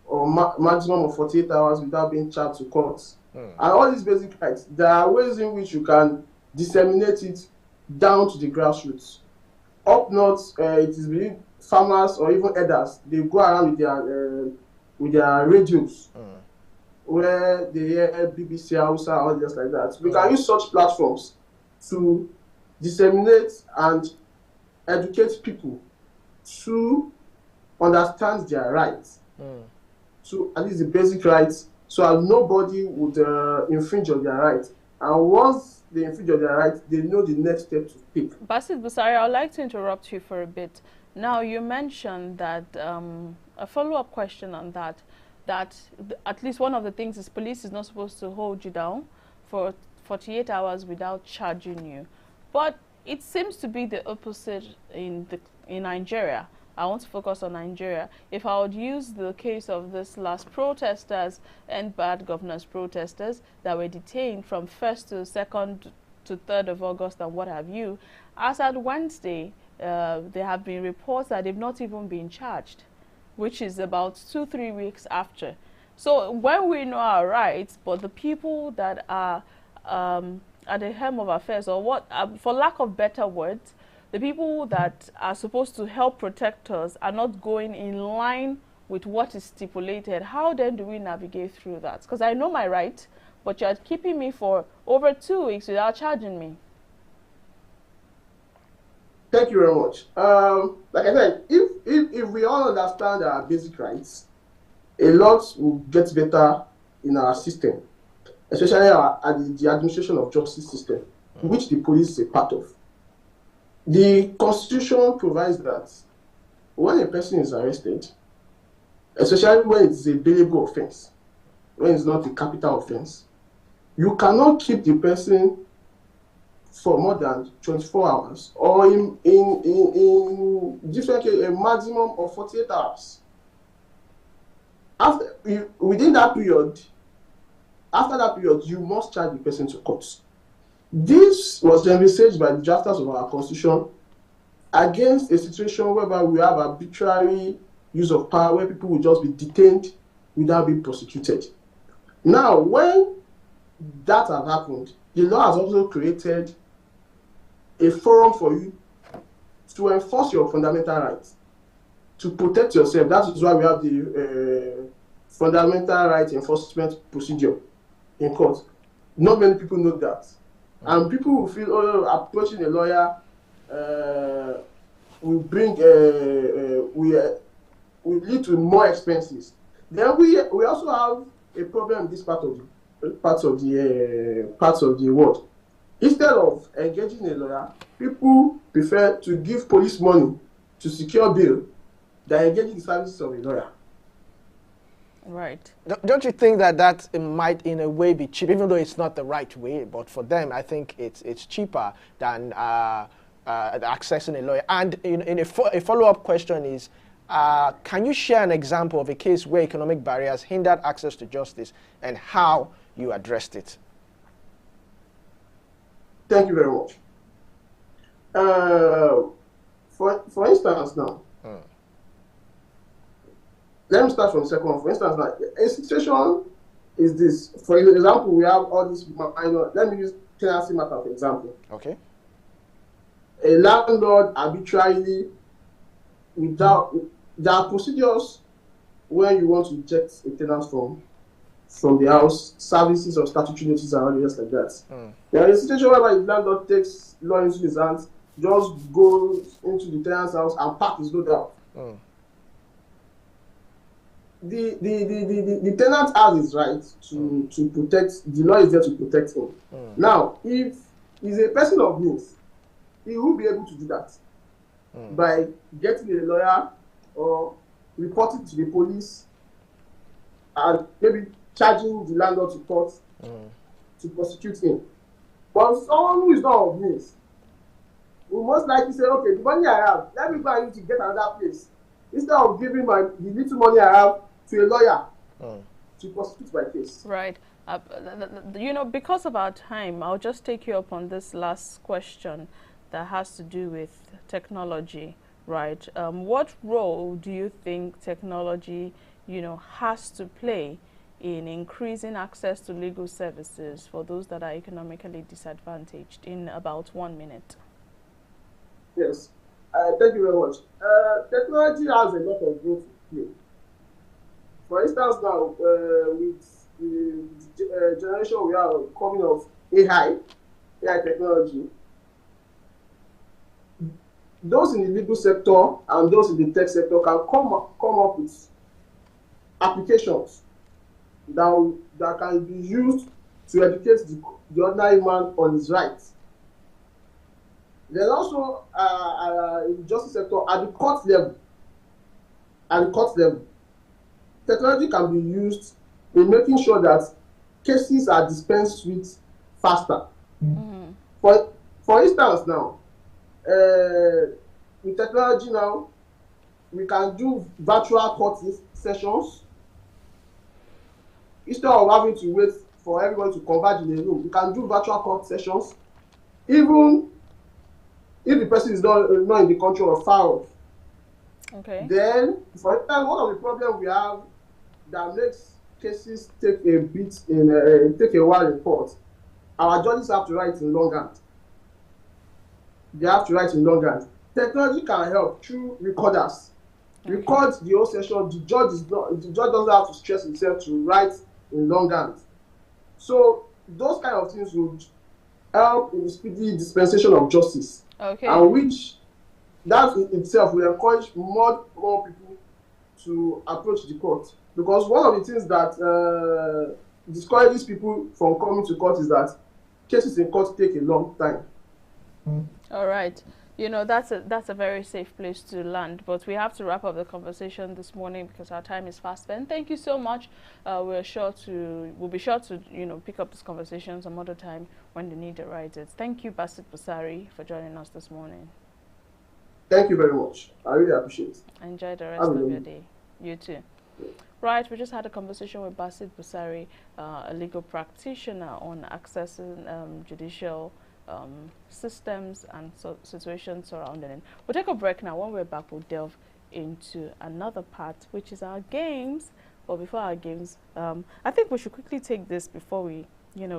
or maximum of 48 hours without being charged to court. And all these basic rights, there are ways in which you can disseminate it down to the grassroots. Up north, it is believed farmers or even elders, they go around with their radios, where they hear BBC Hausa or just like that. We can use such platforms to disseminate and educate people to understand their rights, to at least the basic rights, so as nobody would infringe on their rights. And once they infringe on their rights, they know the next step to take. Basit Busari, I would like to interrupt you for a bit. Now, you mentioned that, a follow-up question on that, at least one of the things is police is not supposed to hold you down for 48 hours without charging you. But it seems to be the opposite in Nigeria. I want to focus on Nigeria. If I would use the case of this last protesters and bad governors protesters that were detained from 1st to 2nd to 3rd of August and what have you, as at Wednesday, there have been reports that they've not even been charged, which is about 2-3 weeks after. So when we know our rights, but the people that are at the helm of affairs, or what, for lack of better words, the people that are supposed to help protect us are not going in line with what is stipulated, how then do we navigate through that? Because I know my right, but you're keeping me for over 2 weeks without charging me. Thank you very much. Like I said, if we all understand our basic rights, a lot will get better in our system, especially at the administration of justice system, which the police is a part of. The Constitution provides that when a person is arrested, especially when it's a bailable offense, when it's not a capital offense, you cannot keep the person for more than 24 hours, or in different cases, a maximum of 48 hours. Within that period, after that period, you must charge the person to court. This was envisaged by the drafters of our Constitution against a situation whereby we have arbitrary use of power, where people will just be detained without being prosecuted. Now, when that has happened, the law has also created a forum for you to enforce your fundamental rights, to protect yourself. That is why we have the fundamental right enforcement procedure in court. Not many people know that. And people will feel, oh, approaching a lawyer will bring, will lead to more expenses. Then we also have a problem in this part of parts of the world. Instead of engaging a lawyer, people prefer to give police money to secure bail than engaging the services of a lawyer. Right. Don't you think that it might, in a way, be cheap, even though it's not the right way? But for them, I think it's cheaper than accessing a lawyer. And in a follow-up question is, can you share an example of a case where economic barriers hindered access to justice and how you addressed it? Thank you very much. For instance, now. Let me start from the second one. For instance, now, a situation is this. For example, we have all these minor. Let me use tenancy matter for example. Okay. A landlord arbitrarily, without, there are procedures when you want to eject a tenant from the house, services or statutory notices and all the rest like that. There is a situation whereby the landlord takes law into his hands, just goes into the tenant's house and pack his load out. The tenant has his right to protect. The law is there to protect him. Now, if he's a person of means, he will be able to do that by getting a lawyer or reporting to the police and maybe charging the landlord to court to prosecute him. But someone who is not of means will most likely say, okay, the money I have, let me go and use to get another place, instead of giving the little money I have to a lawyer to prosecute my case. Right. Because of our time, I'll just take you up on this last question that has to do with technology, right? What role do you think technology, has to play in increasing access to legal services for those that are economically disadvantaged? In about 1 minute. Yes. Thank you very much. Technology has a lot of role to play. For instance, now, with the generation we are coming of AI technology, those in the legal sector and those in the tech sector can come up with applications that can be used to educate the ordinary man on his rights. There's also in the justice sector at the court level. Technology can be used in making sure that cases are dispensed with faster. For instance, now, with technology now, we can do virtual court sessions. Instead of having to wait for everyone to converge in a room, we can do virtual court sessions, even if the person is not in the country or far off. Okay. Then, for instance, one of the problems we have that makes cases take a while in court, our judges have to write in longhand. They have to write in longhand. Technology can help through recorders. Record the whole session. The judge doesn't have to stress himself to write in longhand. So those kind of things would help in the speedy dispensation of justice. Okay. And which that in itself will encourage more people to approach the court. Because one of the things that discourages people from coming to court is that cases in court take a long time. All right. That's a very safe place to land, but we have to wrap up the conversation this morning because our time is fast spent. Thank you so much. We'll be sure to pick up this conversation some other time when the need arises. Thank you, Basit Busari, for joining us this morning. Thank you very much. I really appreciate it. Enjoy the rest of your day. You too. Right, we just had a conversation with Basit Busari, a legal practitioner, on accessing judicial systems and situations surrounding it. We'll take a break now. When we're back, we'll delve into another part, which is our games. But before our games, I think we should quickly take this before we,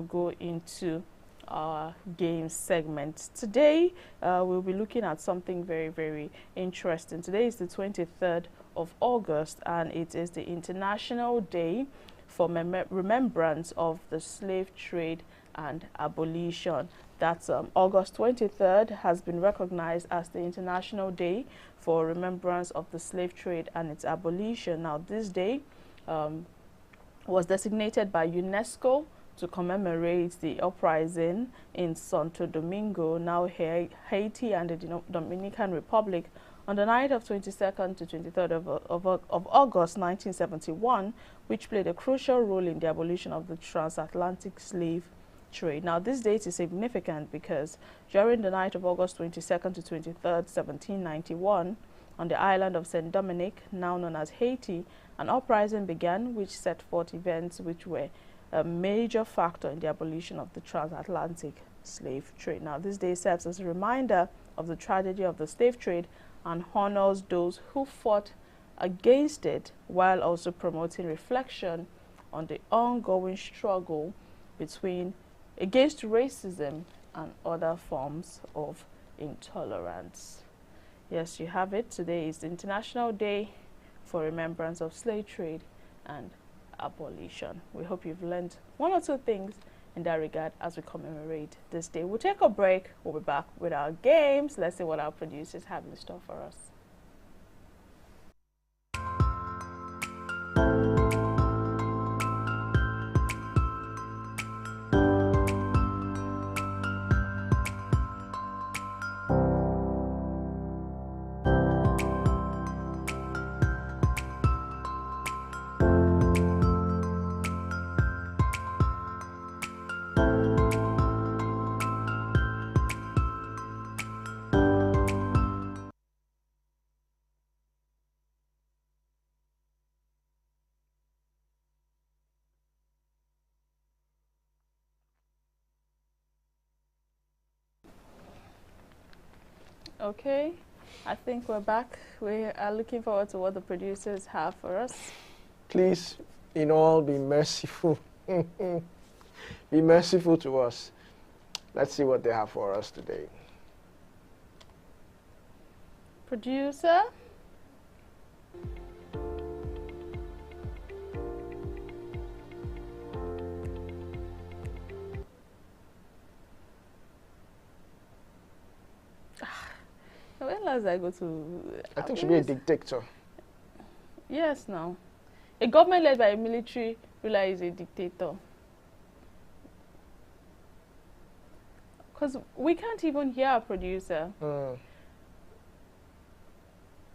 go into our game segment. Today, we'll be looking at something very, very interesting. Today is the 23rd of August, and it is the International Day for Remembrance of the Slave Trade and Abolition. That's August 23rd has been recognized as the International Day for Remembrance of the Slave Trade and its Abolition. Now, this day was designated by UNESCO to commemorate the uprising in Santo Domingo, now Haiti, and the Dominican Republic on the night of 22nd to 23rd of August 1971, which played a crucial role in the abolition of the transatlantic slave trade. Now, this date is significant because during the night of August 22nd to 23rd, 1791, on the island of Saint Dominic, now known as Haiti, an uprising began which set forth events which were a major factor in the abolition of the transatlantic slave trade. Now, this day serves as a reminder of the tragedy of the slave trade and honors those who fought against it, while also promoting reflection on the ongoing struggle against racism and other forms of intolerance. Yes, you have it. Today is the International Day for Remembrance of Slave Trade and Abolition. We hope you've learned one or two things in that regard as we commemorate this day. We'll take a break. We'll be back with our games. Let's see what our producers have in store for us. Okay, I think we're back. We are looking forward to what the producers have for us. Please, in all, be merciful. Be merciful to us. Let's see what they have for us today. Producer? When last I go to... I think she'll be a dictator. Yes, no. A government led by a military ruler is a dictator. Because we can't even hear our producer.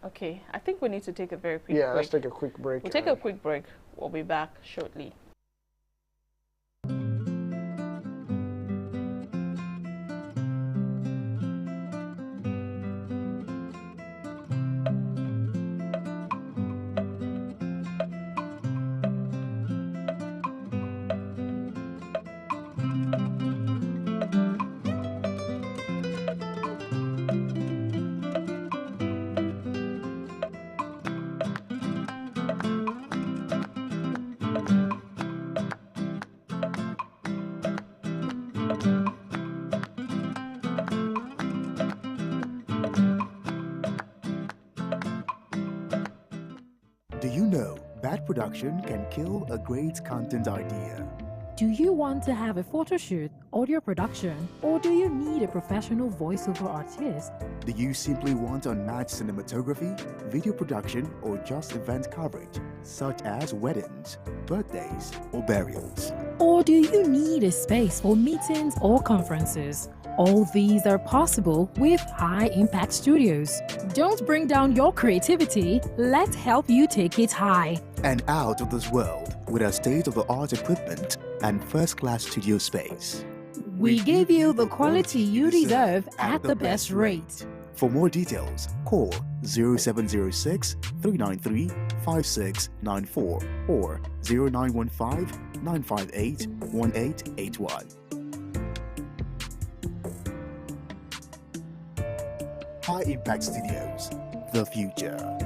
Okay, I think we need to take a very quick break. Yeah, let's take a quick break. We'll take a quick break. We'll be back shortly. Do you know bad production can kill a great content idea? Do you want to have a photo shoot, audio production, or do you need a professional voiceover artist? Do you simply want unmatched cinematography, video production, or just event coverage, such as weddings, birthdays, or burials? Or do you need a space for meetings or conferences? All these are possible with High Impact Studios. Don't bring down your creativity, let's help you take it high. And out of this world with our state-of-the-art equipment and first-class studio space. We give you the quality you deserve at the best rate. For more details, call 0706 393 5694 or 0915 958 1881. High Impact Studios, the future.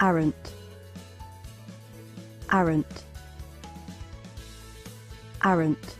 Aren't. Aren't. Aren't.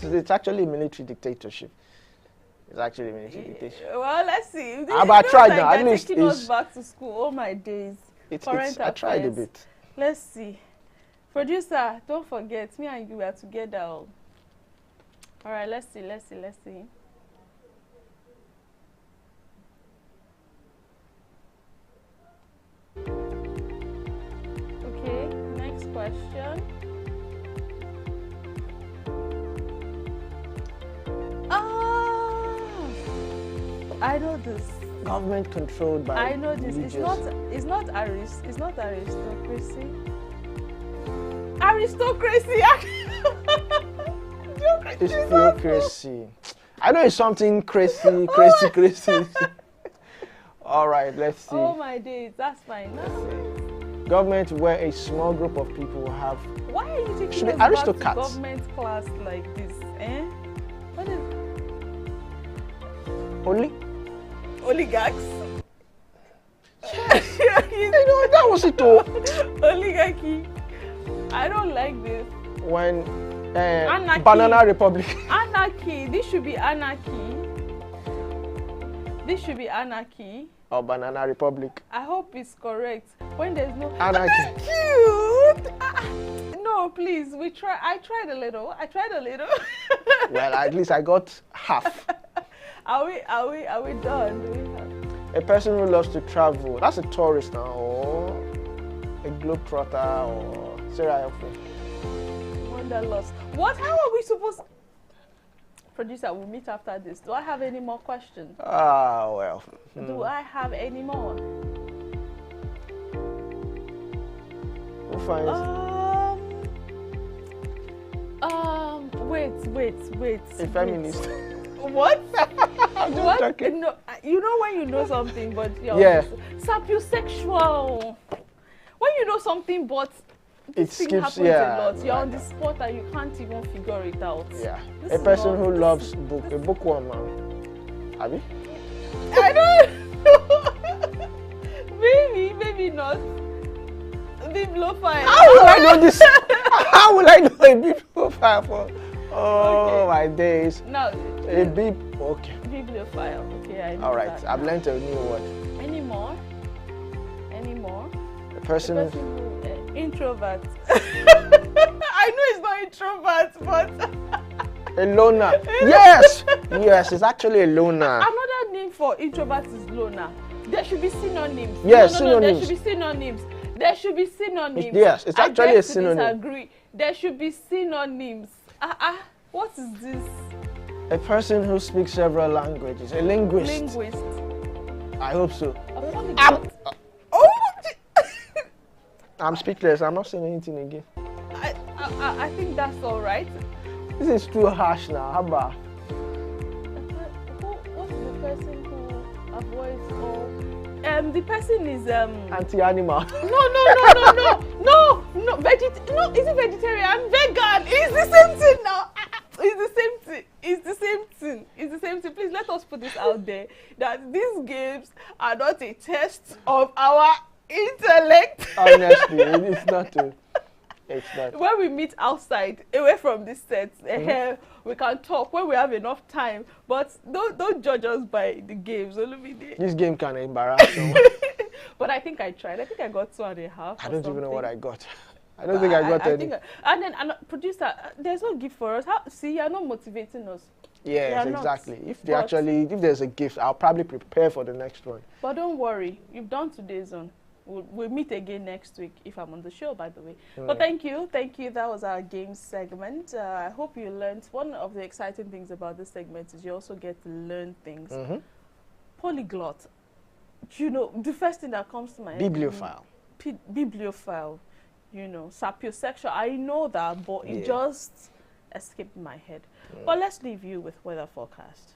It's actually a military dictatorship. It's actually a military dictatorship. Well, let's see. I tried now. At least taking us back to school. Oh my days. I tried a bit. Let's see. Producer, don't forget, me and you were together. All right, let's see. Okay, next question. I know this. Government controlled by. I know this. Religious. It's not aristocracy. Aristocracy. It's bureaucracy. I know it's something crazy. All right, let's see. Oh my days, that's fine. Government where a small group of people have. Why are you taking us back to government class like this? What is? Oligarchs. That was it all. Oligarchy. I don't like this. When Banana Republic. Anarchy. This should be anarchy. Or Banana Republic. I hope it's correct. When there's no anarchy. Cute. No, please. I tried a little. Well, at least I got half. Are we done? A person who loves to travel. That's a tourist now, or a globetrotter, or Sarah. Wanderlust. What? How are we supposed? Producer, we'll meet after this. Do I have any more questions? Well. Do I have any more? Who finds? Wait. A feminist. What? I'm just joking. No, you know when you know something, but yeah. Sapiosexual. When you know something, but this thing happens a lot. You're on the spot and you can't even figure it out. Yeah. A person who loves book, a bookworm, man. Have you? I don't know. Maybe not. Bibliophile. How will I know this? How will I know a bibliophile for? Oh, my days. No. A okay. Bibliophile. Okay, I know. All right, I've learned a new word. Any more? A person who introvert. I know it's not introvert, but a loner. Yes, it's actually a loner. Another name for introvert is loner. There should be synonyms. Yes, synonyms. There should be synonyms. Yes, it's actually a synonym. I disagree. There should be synonyms. What is this? A person who speaks several languages. A linguist. I hope so. I'm speechless. I'm not saying anything again. I think that's all right. This is too harsh now. How about? What's the person who avoids all? The person is anti-animal. No. Is it vegetarian? Vegan. It's the same thing now. It's the same thing. Please let us put this out there that these games are not a test of our intellect. Honestly, it's not. It's not. When we meet outside, away from this set, we can talk when we have enough time. But don't judge us by the games. This game can embarrass someone. But I think I tried. I think I got 2.5. I don't even know what I got. I don't think I got any. Producer, there's no gift for us. See, you're not motivating us. Yes, exactly. If there's a gift, I'll probably prepare for the next one. But don't worry, you've done today's one. We'll meet again next week if I'm on the show, by the way. But thank you. That was our game segment. I hope you learned. One of the exciting things about this segment is you also get to learn things. Polyglot. You know, the first thing that comes to my head. Bibliophile. Bibliophile. You know, sapiosexual. I know that, but it just escaped my head. But let's leave you with weather forecast.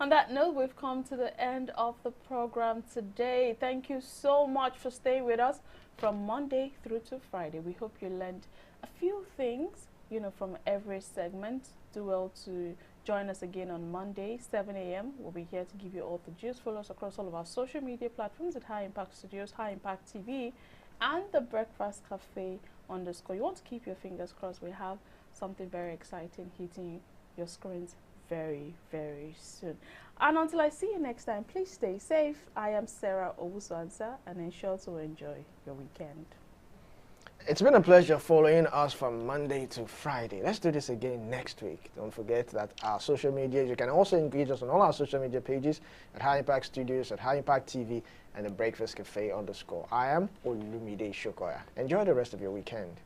On that note, we've come to the end of the program today. Thank you so much for staying with us from Monday through to Friday. We hope you learned a few things, you know, from every segment. Do well to join us again on Monday, 7 a.m. We'll be here to give you all the juice. Follow us across all of our social media platforms at High Impact Studios, High Impact TV, and the Breakfast Cafe _. You want to keep your fingers crossed. We have something very exciting hitting your screens very, very soon. And until I see you next time, please stay safe. I am Sarah Owusu-Ansah, and ensure to enjoy your weekend. It's been a pleasure following us from Monday to Friday. Let's do this again next week. Don't forget that our social media, you can also engage us on all our social media pages at High Impact Studios, at High Impact TV, and the Breakfast Cafe _. I am Olumide Shokoya. Enjoy the rest of your weekend.